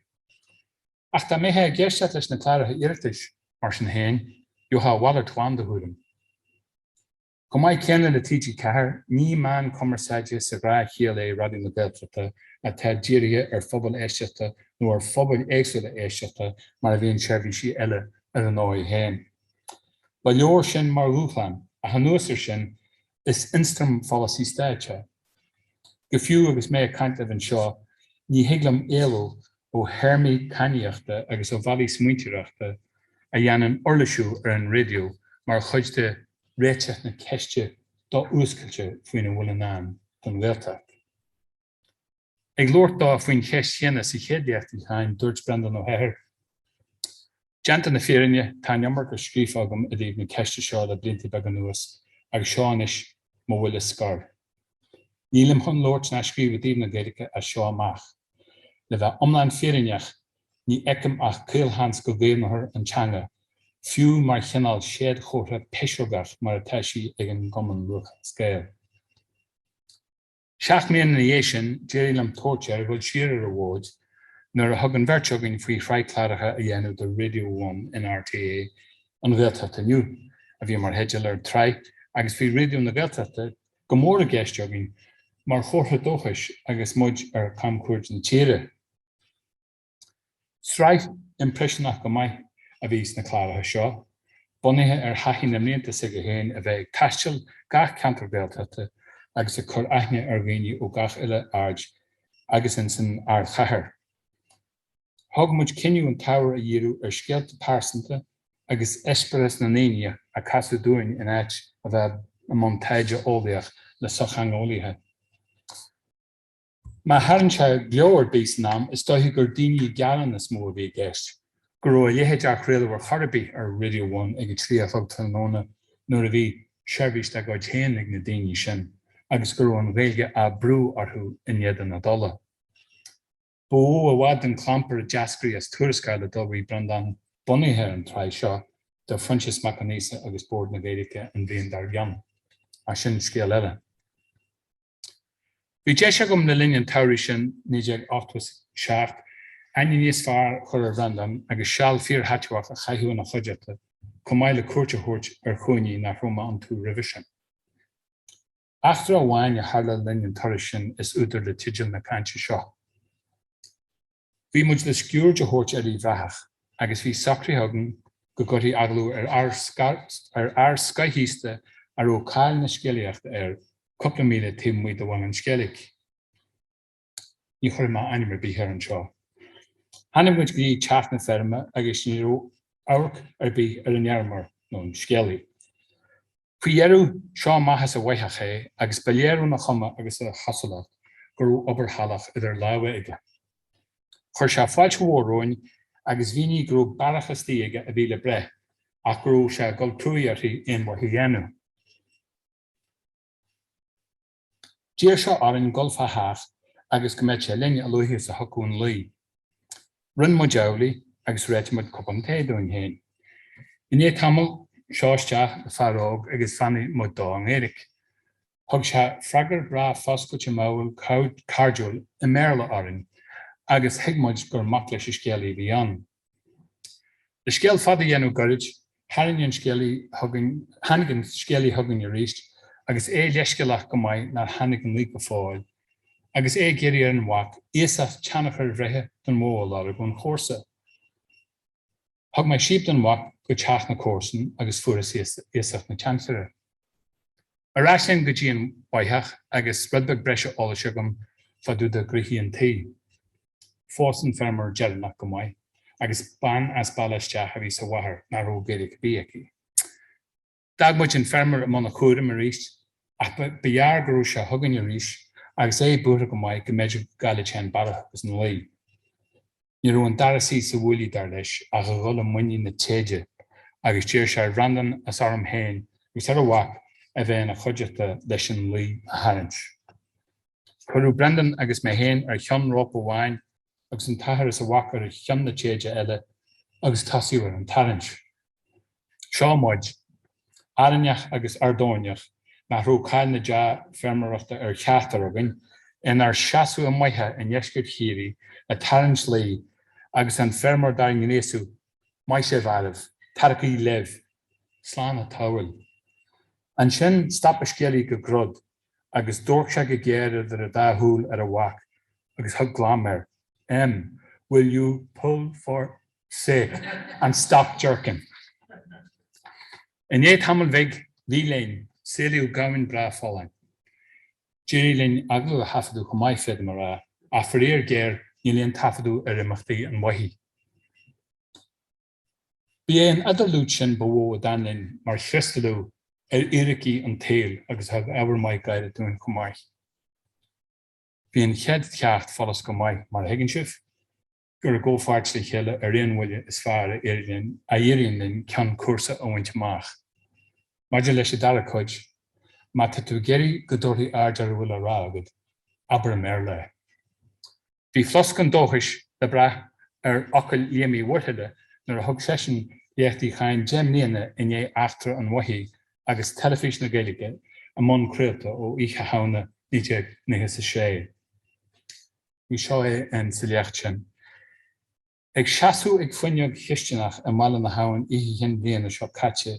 Ach tá méthe ag ggéirsteach leis na clártha iiritas mar sin héin, dútha bhailir tuáin de thuaidm. Go mbeidh ceanna le TG Ceacht, ní man commerceide sa rá chéal é Raidió na Gaeltachta a tá dírithe ar phobal éisteachta nó ar phobal éagsúla éisteachta mar a bhíonn seirbhísí eile ar an áid héin. Ba leor sin mar úchlan, a hanúsar sin is instrum fallaí stáite. Go fiú agus mé caint an seo, ní hiaglam éalú ó hermí caníochta agus ó bhailí smuintireachta a dhéanann orlaisiú ar an radio mar chuide réiteach na ceiste dá úscailte faoin bhfuil an an don Gaeltacht. Ag lórt dá faoin cheist chéanna sa chéadíochtaí chain dúirt Brendan ó Heather. Deanta na fírinne tá neamar go scríomh agam a dtíobh na ceiste seo le bliantí beag an nuas agus seánis mo bhfuil is scar. Nílim chun lórt na scríomh a dtíobh na Gaeilge a seo amach. Le bheith omláin fírinneach ní eicem ach cúilhans go bhéanathar an teanga, fiú mar chinál séad chótha peisiogach mar atá sí ag an gcumann lucht scéil. 7 mbliana na dhé sin, déirí lam tóirtear bhfuil siar ar a bhóid nuair a thug an bheirt faoi chraidchláireacha a dhéanamh de Radio 1 in RTA an Gaeltachta nniu, a bhí mar heideal ar trí agus bhí Radio na Gaeltachta go mór a gceist mar chótha dóchais agus muid ar camcuairt na tíre. Sráid impressionach go mbeidh a bhís na chláireacha seo, bunithe ar haithí na mblianta sa go héin a bheith ag taisteal gach cantar Gaeltachta agus a chur aithne ar ghaoine ó gach ile ard agus in san ard chathair. Thug muid cinniú an tower a dhéanú ar scéalta pásanta agus esperas na naine a casú dúin in áit a bheith am taide ólaíoch le sochangolaithe. Má tharann se leabhar bís nám is dóthaigh gur daoine gearan is mó a bhí gceist. Go raibh léitheach réalhar chorbaí ar Radio 1 ag tríomhthugtar nóna nuair a bhí seirbhís le gcoitinne ag na daoine sin, agus go raibh an Gaeilge a brú orthú in iad na dul. Bó a bhhad an clampar a deascaí as tuarascaile dul bhí brandan bunaithe an tráid seo do Francis Mac Amhlaigh agus bord na Gaeilge an bhíon dar bhean a sin scéal eile. Bhí deise gom na líon tairí sin 1987 aine níos fearr chur ar bhrandan agus seall fíor hatúach a chaithú na chuideachta chun mbeidh le cuairte thuirt ar chuoine nach roma an tú roimhe sin. Aftar a bhain a tharla líon tairí sin is úidir le tiideal na cainte seo. Bhí muid le sciúrde thuirt ar í bhreathach agus bhí sacraí thugann go gcuirtí agalú ar scaithíosta ar Ócáid na Scéalaíochta ar cúpla míle tíimmuid a bhain an Scéalaigh. Ní chuir má animar bíthar an seo. Hannim muid grí teach na ferma agus ní áirc ar bí ar an nearmar nó an Scéalaigh. Fuiarú seo maithas a Bhóitheach é agus bailléarú na chuma agus a chasálacht gur obair hallach idir láha aige. Chuir se fáilte mhóróin agus bhíní grú barachas aige a bhí le breth ach grú se gol trúiarthaí éonmhar dhéanú. Dír seo arann golfa háach agus go mbeidh sé linn a luithe a thocún luí. Rinn mo deabhlaí agus réite muid cupam téadúin héin. Iné tamil seoisteach le fearóg agus fannaí mo dá an éiric. Thug se freagar bra foscailte máil cardúil i méarla arann agus hiigmuid gur mac leis scéalaí bhí an. Le scéal fada dhéanú gairid, hanagan scéalaí thugann a ríist agus leiscealach go mbeidh nar hanagan lí go fáil. Agus géirí ar an mhac, íosach teannachar bhreithe don móil ar gún chósa. Thug mbeidh siop don mhac go teach na cósan agus furas íosach na teansaire. Arás sin go dtí an Bhóitheach agus spreadbeg breise ólaise gom fadú de grithí an taí. Fós an fermar dearnach go mbeidh, agus ban as bailaisteach a bhí sa bhathair nar ó géireach bíachaí. Dag muid an fermar am na chúram a ríist, ach behear grú se thugann a ríist agus buaithe go mbeidh go méidir Gaeilge an barach agus an laí. Ní raibh an darasí sa bhuailí dar leis a go ghul am muine na téide agus tíir se randan as orm héin gus ar a bhac a bheith na chuideachta leis an laí a tharint. Churú brendan agus mé héin ar cheann rópa bháin agus an tathair is a bhac ar cheann na téide eile agus tasíú ar an tarint. Seo muid, aranneach agus ardóineach nach ró cáil na deá fermaíochta ar Ceacht agan in ar seaasú a maithe in dheisceart chéirí a tarint laí agus an fermar dar gnéasú mai sé bharmh, tarcaí leh, slán a táil. An sin stap a scéalaí go grod agus dúirt se go géire ar a dathúil ar a bhac agus thug glámar. Will you pull for sake and stop jerking? In tamil bheith bhí Léinn Cheiltigh gamin bra fálainn. Déirí Léinn agla a hafadú go mbeidh fed mar a fréir géir ní líon tafadú ar imeachtaí an mhaithí. Bhí an idirlút sin bhó a dan Léinn mar cheistalú ar iiricí an tail agus thug eabhar mbeidh gaiire dúin go mbeidh. Bhí an chead ceacht follas go mbeidh mar higann sibh gur a ggófáirt le chéile ar réon bhuiile is fearr a dhéiríonn Léinn ceann cuasa a bhaint amach. Maidir leis a dara chuid, má tá tú géirí go dúirthaí ardar a bhfuil a rá agad, aber mér le. Bhí floscan dóchais le brath ar ocail léamaí mhuirtheide nar a thug sesin Léachtaí Uí Chadhain déimlíana in é achtar an mhaithí agus telefís na Gaeilge a món crualta ó Ui Chadhain 1996. Bhí seo é an sa Léacht sin. Ag seaasú ag fuinneog chiisteanach a mala na hain hin bliana seo caite,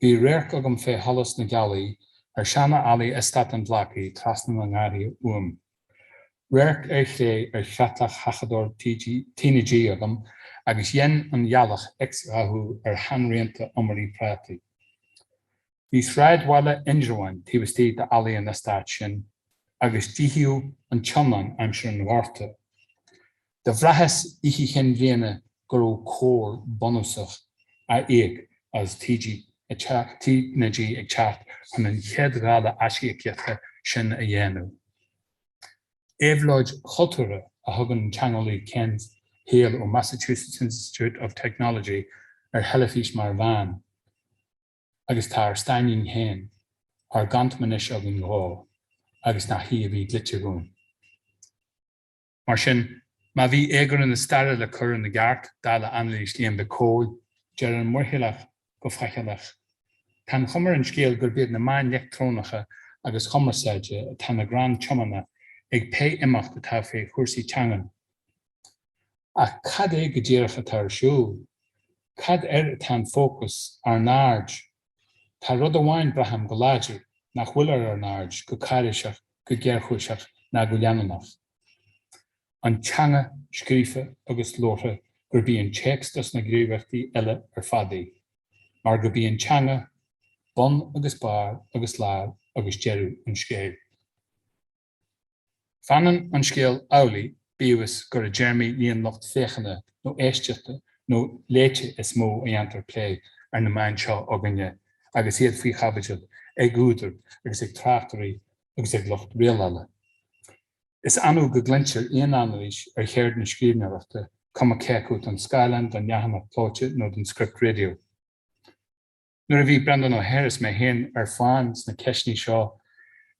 bhí réirc agam fé hallas na gealaí ar seanna alaí istat an bhlacaí trasna na ngáirí Réirc lé ar cheatlach chachador tínaidí agam agus dhéan an ghealach ex-rathú ar hanrianta omarí prátaí. Bhí sráidhile indrahain tíbhastí de alaí an na stáit sin, agus díhiú an tionan aimsir an bhharrta. De bhrachas ichi chin bhíana gur ó cór bonúsach a éag as tíG ag Ceacht an an cheadgála aiscíocha sin a dhéanamh. Éabhlóid chultúra a thugann an teangalaí Ken Hale ó Massachusetts Institute of Technology ar heilifís mar bhean, agus tá ar stainin héin ar gantmanis a an gá, agus na hí a bhí glite gún. Mar sin, má bhí éagar in na staire le chur in na Gaeilge dála anlís líon be cóil, dear an Mháirtín go faichealach. Tá chumar an scéal gur bíad na main electrónacha agus chumarsaide tá na gran tiomana ag pe imeacht atá fé chuirsaí teangan. Ach cad é go ddírithe tá ar siúl, cad tá fócus ar náird, tá rud amháin braham go láidir nach bhfuil ar náird go cáiriseach go ggéarchúiseach na go leananach. An teanga, scríofa agus lótha gur bíonn teacstas na gríomhachtaí eile ar fadaí, mar go bíonn teanga, bon agus bar agus láb agus dearú an scéal. Fannan an scéal álaí bíomhas gur a Jeremy líon lucht féchanna nó éisteachta nó léite is mó a dhéantar plé ar na main seo aganne agus iad faoi chabaide ag údar agus ag tráchtarí agus ag lucht réalála. Is anú go glinsear aon anrís ar chéir na scríbhneoireachta cuma ceacht an Skyland an neamh pláite nó den script radio. Nuair a bhí Brendan Ó Harris mé héin ar fáins na ceisní seo,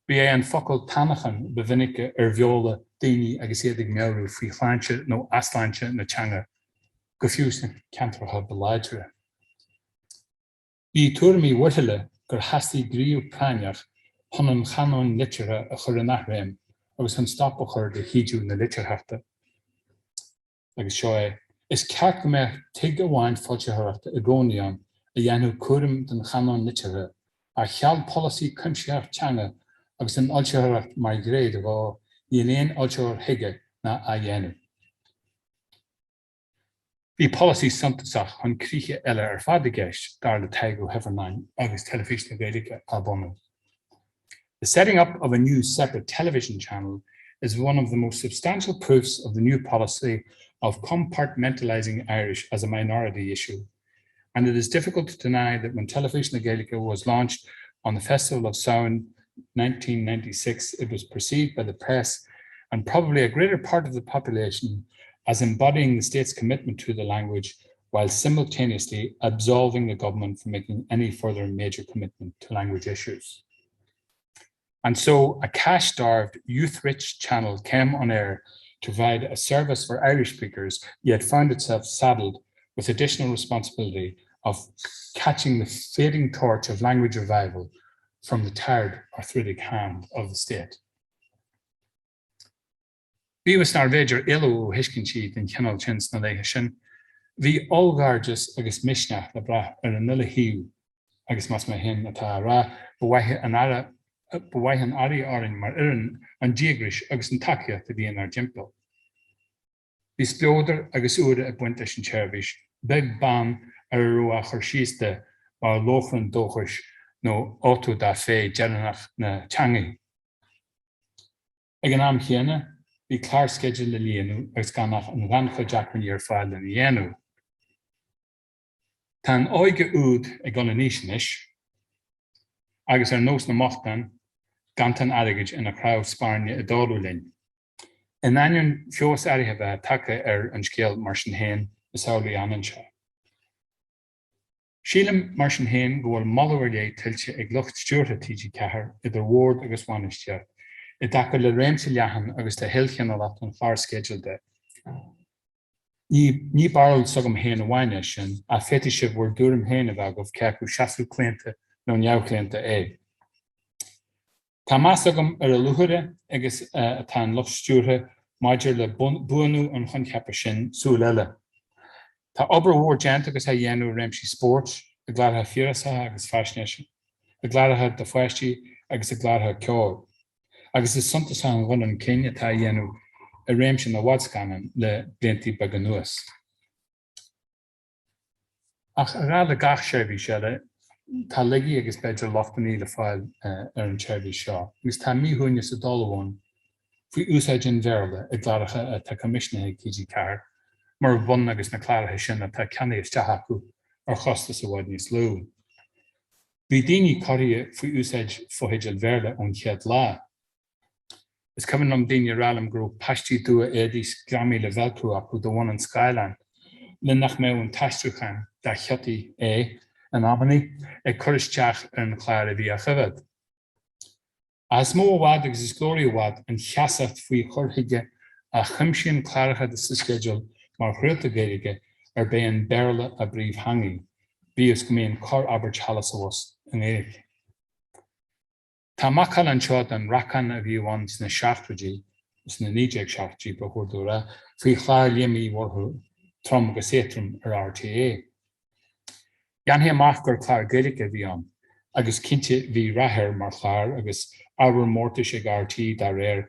bhí é an focail tanachan bhinice ar bheola daoine agus iad ag meabhrú faoi chláinte nó asláinte na teanga go fiús na ceantartha beláidre. Bhí tuairimí Bhóitheach gur heastaí gríomh práineach chun an chanáin litere a chur an nachréim agus an stoppa chur de híidú na litereachta. Agus seo é, is ceart go mbeadh tuig amháin fáilteachta a gcónaíonn a dhéanamh cuairim den chanáin litere a cheall policy cuimseach teanga agus an áilteoireacht mar gréad a bhá íon éon áilteoir thuige na a dhéanamh. Bhí policy suntasach chun críthe eile ar fad a gceist dar le taigh ó Heffernan agus telefís na Gaeilge album. The setting up of a new separate television channel is one of the most substantial proofs of the new policy of compartmentalizing Irish as a minority issue. And it is difficult to deny that when Television na Gaeilge was launched on the Festival of Sound 1996, it was perceived by the press and probably a greater part of the population as embodying the state's commitment to the language while simultaneously absolving the government from making any further major commitment to language issues. And so a cash-starved, youth-rich channel came on air to provide a service for Irish speakers, yet found itself saddled with additional responsibility of catching the fading torch of language revival from the tired arthritic hand of the state. Bhí was nar bhéidir ilú ó thuiscin siad den cheangal tins na léithe sin, bhí olgargus agus misneach le brath ar an nula hiú agus mas mé hin atá rá bhhaith an airí áireann mar ireann an díagris agus an takeíocht a bhíonn ar dtimpeall. Bhí speodar agus uaire a buinte sin tseirbhís, beag ban ar a chur síosta mar lóchran dóchais nó ótú dá fé deannach na teangaí. Ag an am chéanna, bhí clár schedule le líonú agus ganach an bhaincha deacraní ar fáil le dhéanú. Tá an óige úd ag gan níis agus ar nós na mochtan gantan airigid ina crabh spáirne a dáú linn. In aineann feos airithe bheith take ar an scéal mar sin héin is saolaí anan seo. Sílim mar sin héin go bhfuil malúir lé tiltte ag lucht stúrtha TG cethir idir Ward agus bhainisteach, I dacha le réimse leathan agus de hilchan a leat an fear schedule de. Ní baril sogam héin a bhaine sin a féitiise bhór dúrim héin a bheith goh ceacu seaú clénta nó neamhclénta é. Tá más agam ar a luthúire agus atá an lucht stúrtha maidir le buanú an chunceapa sin súil eile. Tá obair mhór deanta agus a dhéanú réimsí sport, a gláirithe fiorasathe agus faisnéise, a gláirithe de foiistí agus a gláirithe ceáil. Agus is suntas an bhun an céine atá dhéanú a réimse na bhadscanan le bliantí beag an nuas. Ach a rá le gach seirbhí seile, tá ligi agus beidir lochtaní le fáil an Cheirdi seo. Gus tá míhuine sa dóháin faoi úsáid an bhéarla ag gláiricha tá commissionathe TG Ceacht mar bhun agus na chláirithe sin a tá ceanna isteach acu ar chosta sa bhaid níos lú. Bhí daoine choirí faoi úsáid fóthaid an bhéarla ón chead lá. Is cumann am daoine rálam gur pastí dua éadís gramí le bhelcrú acu do bhain an Scoileán le nach mé an taistruchan da Chotaí an amanaí ag choristeach ar an chláir a bhí a chubhad. As mó bhád agus is glórí bhád an cheasacht faoi chorthaige a chimsíon chláiricha de sa schedule mar chruúta Gaeilge ar bé an béarla a bríomh hangaí, bí is go mbeadh cor aber chalas was an éireach. Tá macal an seo an racan a bhí bhain sna seachtraidí, sna nídeag seachtraidí ba chuirúra faoi chláir léimí mhórthú trom agus étrum ar RTA. Janhé amach gur chláir Gaeilge bhí an, agus cinnte bhí rathir mar chláir agus ábhar mórtais ag RT dar réir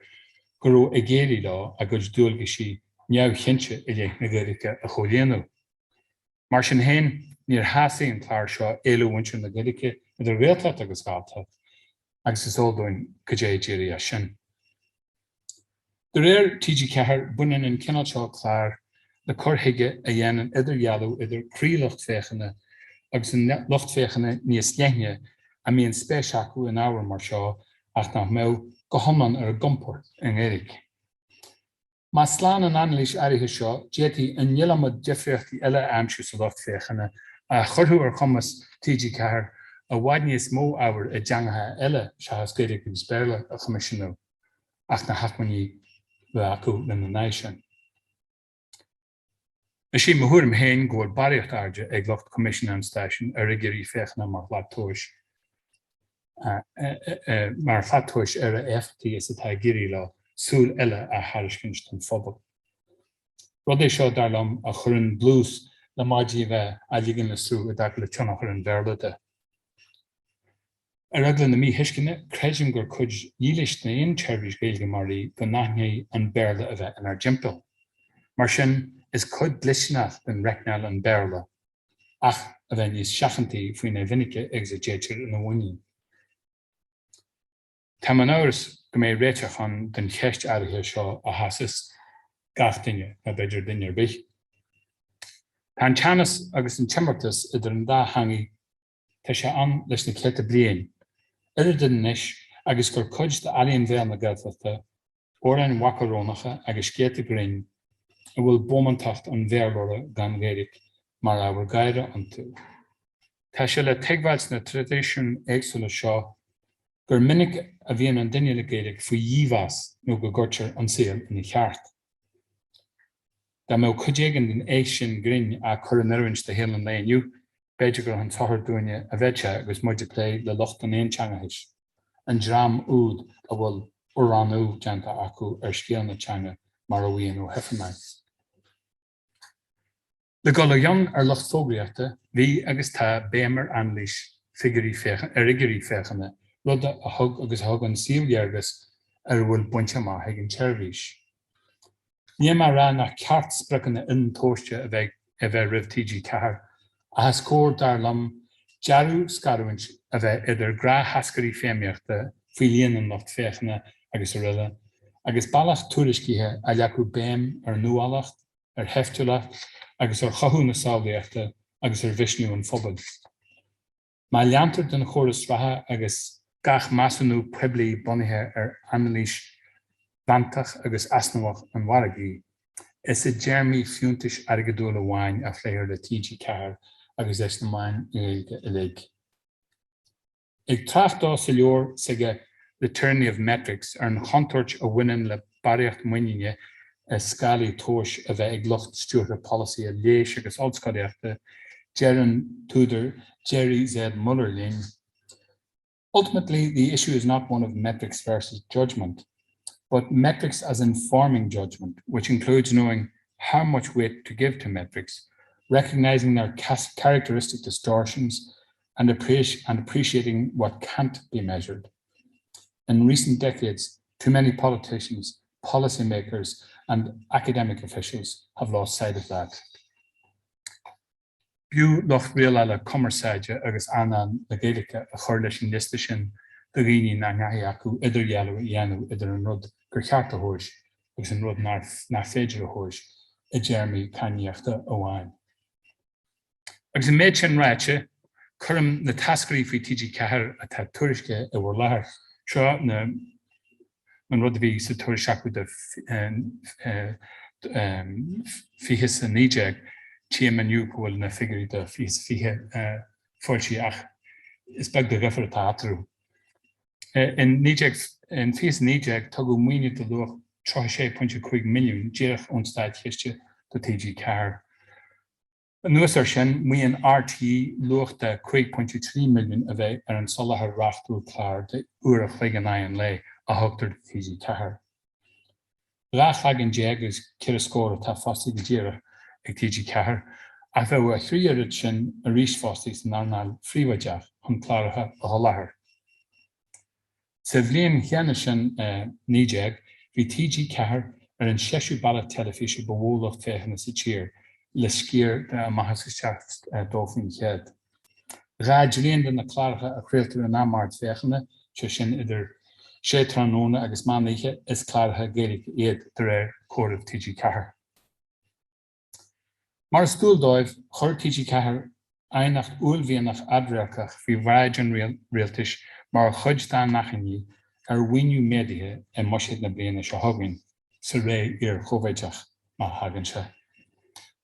gur raibh ag géirí lá agus dúilge sí neamh chinnte i dhéanamh na Gaeilge a choléanú. Mar sin hain níor hásaí an chláir seo éilúhaintear na Gaeilge idir réaltacht agus gáilteach, agus is ódóin go dé déirí a sin. De réir TG Ceacht buineann an cineál seo chláir le corthaige a dhéanann idir gealú idir críluchtféicheanna agus an luchtféicheanna níos leithne a míon spéis acu in ábhar mar seo ach nach mé go thomlan ar gompór an éireach. Má sláán an anlís áirithe seo, détí an ngilamad difriochtaí eile aimsiú sa luchtféicheanna a chorthú ar chumas TG Ceacht a bhaid níos mó ábhar i dteangaithe eile se has Gaeilge agus béarla a chumisisiú ach na haachmaní le acu le na naigh sin. Is sí mthúrim hain gur bailíocht airde ag lucht commission an station ar rigéirí féicheanna mar flatóis ar a éifeachtaí is atá géirí le súil eile a thairiscinst an phobal. Rud é seo dar liom a churann blús le maidí bheith a ligean le sú a d le teannach ar an bhéarlada. Ar aglan na mí hiiscinne, creidím gur chuid dílis na aon Cheirvis Gaeilge marí go naithné an béarla a bheith in ar jimpel. Mar sin is chuid blisneach den recneal an béarla, ach a bheith níos seachantí faoin na vinnice ag sa déitir in na bhaine. Tá an áras go mé réiteach an den cheist áirithe seo a hasas gach duine a beidir duine ar bith. Tá an teannas agus an timbeachtas idir an dá hangaí tá sé an leis na céta bliain. Idir den inis agus gur chuid de alíonn bhéal na Gaeltachta, ór an wacarónacha agus céta grain a bhfuil bómantacht an bhéarlóra gan Gaeilge mar ábhar gaiire an tú. Tá sé le teagmhails na tradiisiún éagsúla seo gur minic a bhíonn an duine le Gaeilge faoi dhíomhas nó go gcuirtear an saoil ina cheart. Tá mé chuidéigean den éis sin grin a chur an uirins de héal an léinniu, beidir gur an tothar dhuine a bheitse agus muide lé le lucht an éon teangathis. An dream úd a bhfuil uránú deanta acu ar scéal na teanga mar a bhíonn ó hefannaid. Le go le dheon ar lucht fógraíochta, bhí agus tá béimar anlís rigéirí féicheanna, rud a thug agus thug an síomhgheargas ar bhfuil buinte amach ag an Cheirvis. Ní mar rá nach ceart spriccanna intóiste a bheith ribh TG Ceacht a has cór dar liom dearú scarúint a bheith idir gra hascarí féimíochta faoi líon an lucht féicheanna agus a riile, agus bailach tuairiscithe a leacu béim ar nualacht, ar heftúlacht, agus ar chathú na sábhaíochta agus ar bhisniú an phobal. Má leantar den chóras ratha agus gach measúnú poiblí bunaithe ar anlís bantach agus asnamach an waragaí, is a Jeremy fiúntais airgeadúla bháin a phléir le TG Ceacht agus is na main Gaeilge i léig. Ag trachtá sa leor sige the tyranny of metrics ar an chontóirt a bhaineann le bailíocht muinine a scalaí tóis a bheith ag lucht steward policy a Léis agus Ollscoile Geran Tudor Jerry Z. Muller Léinn. Ultimately, the issue is not one of metrics versus judgment, but metrics as informing judgment, which includes knowing how much weight to give to metrics, recognizing their characteristic distortions, and appreciating what can't be measured. In recent decades, too many politicians, policymakers, and academic officials have lost sight of that. Bú lucht rial eile comhaimseartha agus annan le Gaeilge a chuir leis an liste sin do riine na ngathaí acu idir dhealú dhéanú idir an rud gur cheart a thuairis agus an rud ná féidir a thuairis I Jeremy Caníochta óháin. Agus an méid sin ráite, chuirm na tascaí faoi TG Ceathair atá tuairisce a bhfuair láthair seo na an rud a bhí sa tuairis acu de fíhis a nídeag tí maniu bhfuil na figurí de fíhe fáiltí ach is beag de rifar atá atarú. In fíhis nídeag tugadh muoine do lucht 36.5 milliún dírithe ionstaid chiiste do TG Ceathair. Nuas sin muon RT lucht de 5.3 milliún a bheith ar an solathair rachtú clár de uair a chuigean lei a thugtar TG Ceathair. Leacht an déag cir a scóir atá fásaí go díire ag TG Ceathair a bheith a chríorid sin a rís fásaí san annáil phríomhaideach an chláirithe a sholathair. Sa bhliain cheana sin nídeag, bhí TG Ceathair ar an 6 baile telefíse bhóitheach féchanna sa tír le scír de mhórscríbhneoirí dóibhíonn chéad. Ráid líon na chláirithe a chréaltar an amart féchanna se sin idir sé tróna agus mánaithe is chláirithe Gaeilge iad de réir cóirimh TG Ceathair. Mar is dúildóibh chuir TG Ceathair ainacht uailmhíonach adréalcach bhí bhráid an rialtais mar chuid dá nachinní ar bhaoiniú médaithe I mosisiad na bliana se thugann sa ré ar chomhaimseartha má hagann se.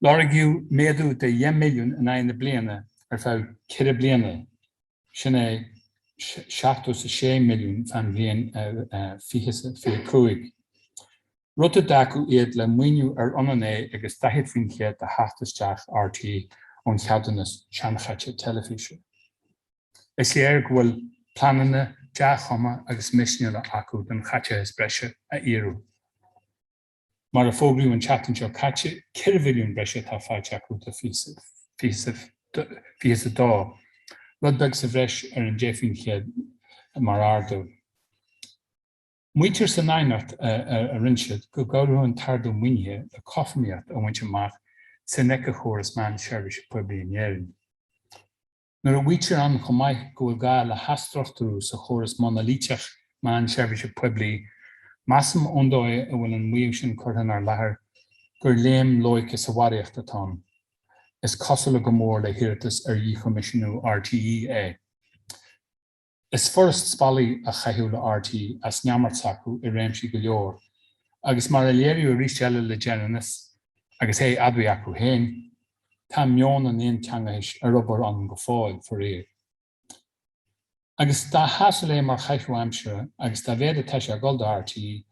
Láragiú méadú de 1 milliún in aine bliana ar fáil cire bliana sin é 76 milliún fan bhíon fiche. Rutta dacu iad le muoinú ar ionané agus daithid faoin chéad de 7 RT ón cheadannas seanchaite telefíse. Is léir go bhfuil plananna deachchama agus misneala acu den chaite is breise a iarú. Mar a fógraíú an chatan seo caite 4 milliún breise tá fáilte acu de fíos a dá. Rudbeg sa bhreis ar an déifín chéad mar ardú. Muintir san ainacht a rinsead go gabhrú an tardú muinethe le cofaimíocht a bhaint amach sa neice chóras man seirbhís poiblí an Nuair a bhuitir an chomaith go bhfuil gá le hastrochtú sa chóras monolíteach man seirbhís poiblí, massam ondóid a bhfuil an muíomh sin chuirthan ar láthair gur léim loice sa bhaíocht atá. Is cosala go mór le hirirtas ar commissionú RTE é. Is forst spalaí a chaithú le RT as neamart sacu I réimsí go leor, agus mar a léirú rís eile le geannas agus é admhaí acu héin, tá meón an éon teangais a rubar an go fáil for éir. Agus tá hasal é mar chaithú aimsere agus tá bhéad a teise a gol RT,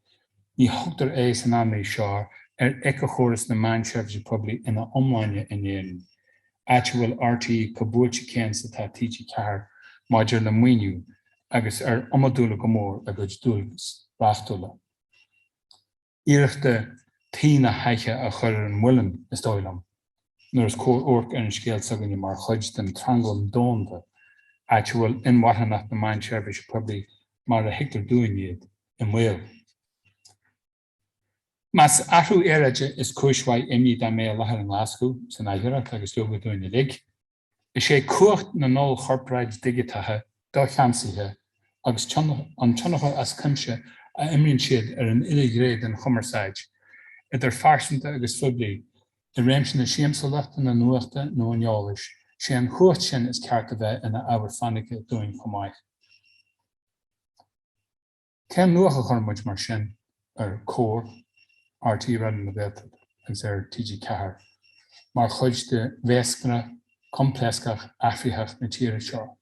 ní thugtar é san annaí seo ar eice chóras na man seirbhís poiblí ina omláine in éireann. Áite bhfuil RT go búirte céan sa tá TG Ceathair maidir le muoinú agus ar iomadúla go mór a gcuid dúilgus ráchtúla. Iireachta tína heiche a chur an bhuilean is dóilam, nuair is cór orc ar an scéal sagann mar chuid den trangol dónta, áite bhfuil inmhaithanach na man seirbhís poiblí mar a hiictar dúin iad in bhfuil. Mas ahrú éireide is cúismhaid imí dá mé láthair an Glasgow san éireacht agus luga dúine lig. Is sé cuacht na nóil chorpráid digitathe dá cheansaithe agus an tionacha as cimse a imríonn siad ar an iligréad an chumarsáid, idir farsanta agus fublií, I réimse na siamsalaachta na nuachta nó an eolais, sé an chuacht sin is ceart a bheith ina ábhar fannacha dúin chomáith. Ceann nuacha chormuid mar sin ar cór RT radan na bhéalta agus ar TG Ceathair, mar chuid de bhéascna compléascach afrithach na tíre seo.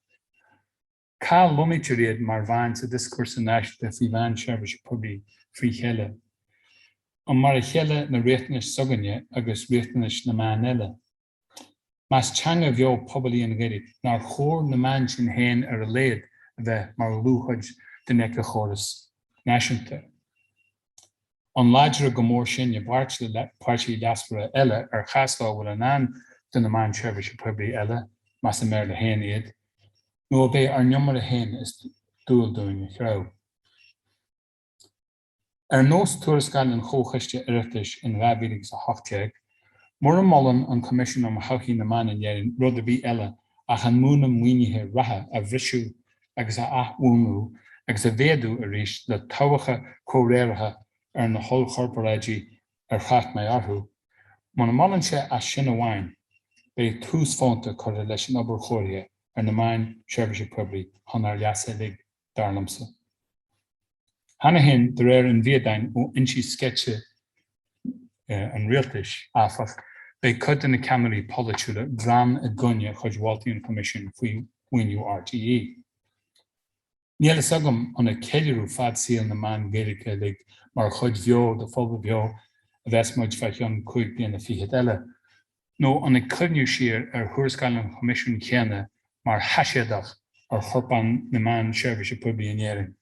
Cá lomitir iad mar bhain sa discursa náisiúnta faoi bhain seirbhís poiblí faoi chéile. An mar a chéile na réiteanais soganne agus réiteanais na man eile. Mas teanga bheo pobalí an Gaeilge nar chóir na man sin héin ar a léad a bheith mar lúchaid den eice chóras náisiúnta. An láidir go mór sin i bhairt le páirtí diaspora eile ar chaslá bhfuil an an den na man seirbhís poiblí eile, mas a mér le héin iad, nó a bheith ar neomar a héin is dúil dúin chrá. Ar nós turas gáil an chóchaiste iireachtais in bhfeabhílig sa 8, Mór an mollen an commission am hauchí na man in jerin rud a bhí eile ach an múna muoinethe ratha a bhrisú agus a athúnú agus a bhéadú a rís le táhacha córéirithe ar na hol chorporéidí ar chacht mé arthú. Má an mollen sé a sin amháin, bé tús fánta chuir leis an obair chóirithe ar na main seirbhíse poiblí chun ar leasa lig darlamsa. Hanna hin de réir an bhíodain ó inchí sketche an rialtais áfach bé ccoitinne camarí polúile bhrean a gcoinne chuid Mháirtín Commission faoi bhíonn RTE. Níl is agam an a céidirú fad síl na man Gaeilge lig mar chuid bheo de phobal bheo a bheitmuid feith an 5 bliain a fiche eile. nó an a cluniú siar ar thuairascail an Commission chéanna mar hasiadach ar chorpan na man seirbhíse poiblí in éireann.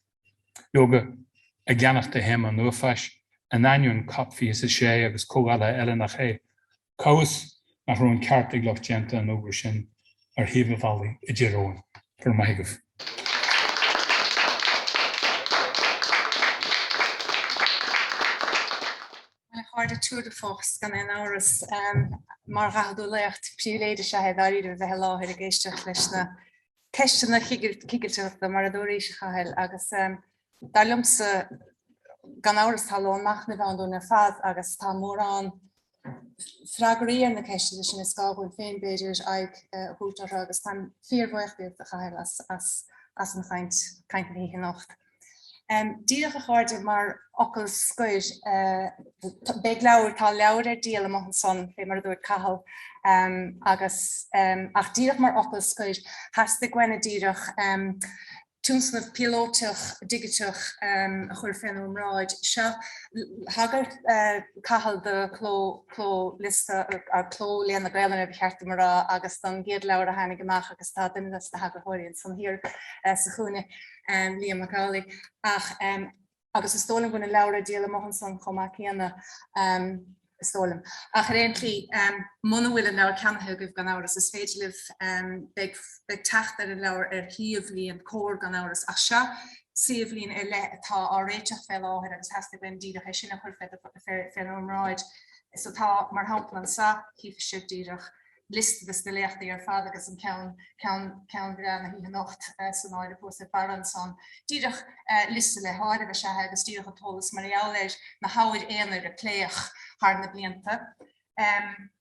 Joga a gceannach de héim an nuafais an ainiún cap fi is sé agus cógála eile nach é. Cos nach rún ceart ag loch genta an ógur sin ar híomh bhalaí I ddíróin gur maithigh. Harde túr de fós gan an áras mar gaú Léacht Uí Chadhain daríidir bheit láthir a géisteach leis na ceistena cigiilteachta mar a dúéis chail agus darlumsa gan áras talón mach na bhán na fad agus tá mór an fragraíar na ceiste sin is gábhfuil féin beidir ag thutar agus tá fíormhaocht a chail as an chaint na hí nacht. Dírithe cháde mar ocail Scoil beag leabhar tá leabhar ar díal amach an son fé mar dúir Cathal agus ach dírithe mar ocail Scoil heasta gcuine dírithe túnsna Bhéaloidis digiteach a chuir féin ómráid seo hagar Cathal de clo.liste ar clo Léinn Gaeilge cheartta marrá agus don géad leabhar a hanig amach agus tá duine de hagar háiríonn san hir sa chúine Liam Mac Amhlaigh ach agus is tólam gona leabhar díal amach an son chomá chéanna stólam. Ach réintlí muna bhfuil an leabhar ceannathe goibh gan áras is féidir beag teacht ar an leabhar ar thiomh líon cór gan áras ach seo siomh líon ar le atá á réiteach fel áthir agus heasta ben dírithe sinna chuir féin ómráid. So tá mar hampla an sa híomh sib dírithe list de Léachtaí ar fad agus an ceann bhrean a hí nacht san áide post baran son. Dírithe liste le háide a se agus dírithe tólas mar leis na háid éanaar a pléach haar na blianta.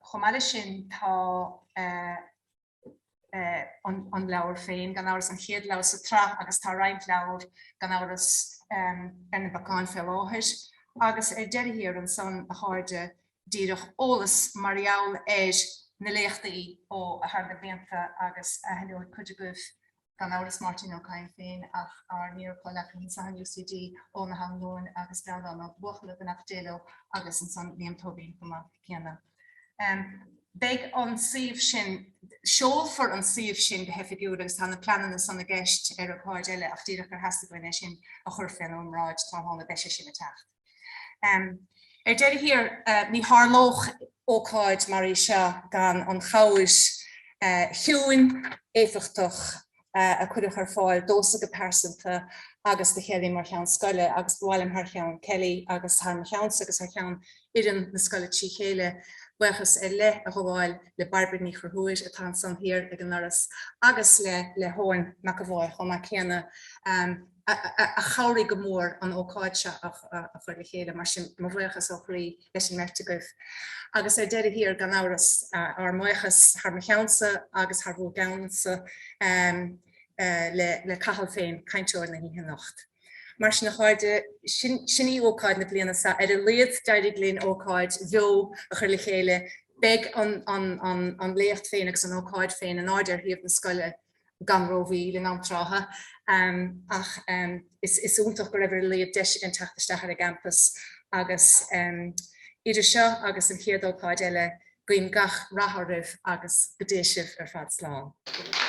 Chomáile sin tá an leabhar féin gan áras an chéad leabhar sa trach agus tá roinnt leabhar gan áras ar na bacáin fel áthir. Agus deireadh an son a háide dírithe ólas mar na Léachtaí ó a haar na blianta agus a heúir chuide goibh gan áras Máirtín Ó Cadhain féin ach ar níor Choláiste UCD ó na Hanglóin agus breadán ó Bhóitheach an Afdélo agus an san Liam Tóbín chumach céanna. Beag an siomh sin, seol for an siomh sin de hefigiúr agus tá na planan san na gceist ar Ócáid eile ach díreach ar heasta goine sin a chuir féin ómráid tá tháina beise sin a teacht. Deireadh hir ní thárlóch Ócáid mar seo gan an chaois hiúin éfachtach a chuideach ar fáil dósa go persanta agus de chéalaí mar cheann Scoile agus bhhailm thar cheann Kelly agus thar cheann agus thar cheann idir na Scoile tí chéile buchas le a gháil le barbeir ní churthúis a tá san hir ag an áras agus le háin Mac Amhlaigh chumá chéanna a chairí go mór an Ócáid se a chuir le chéile mar sin mhóitheachas ó chraí leis an Máirtín goibh. Agus deireadh hir gan áras ar maichas thar cheannsa agus thar bhó gansa le Cathal féin cainteoir na híthe nacht. Mar sin na cháide sinní Ócáid na bliana sa ar a léad deireadh líon Ócáid bheo a chuir le chéile beag an léacht féin agus an Ócáid féin an áidir híomh na Scoile gan rohí le námtrácha ach is úntaach go raibh léad deis an teachtasteach ar a campus agus idir seo agus an chéad Ócáid eile goin gach ratharibh agus godéisibh ar fad sláán.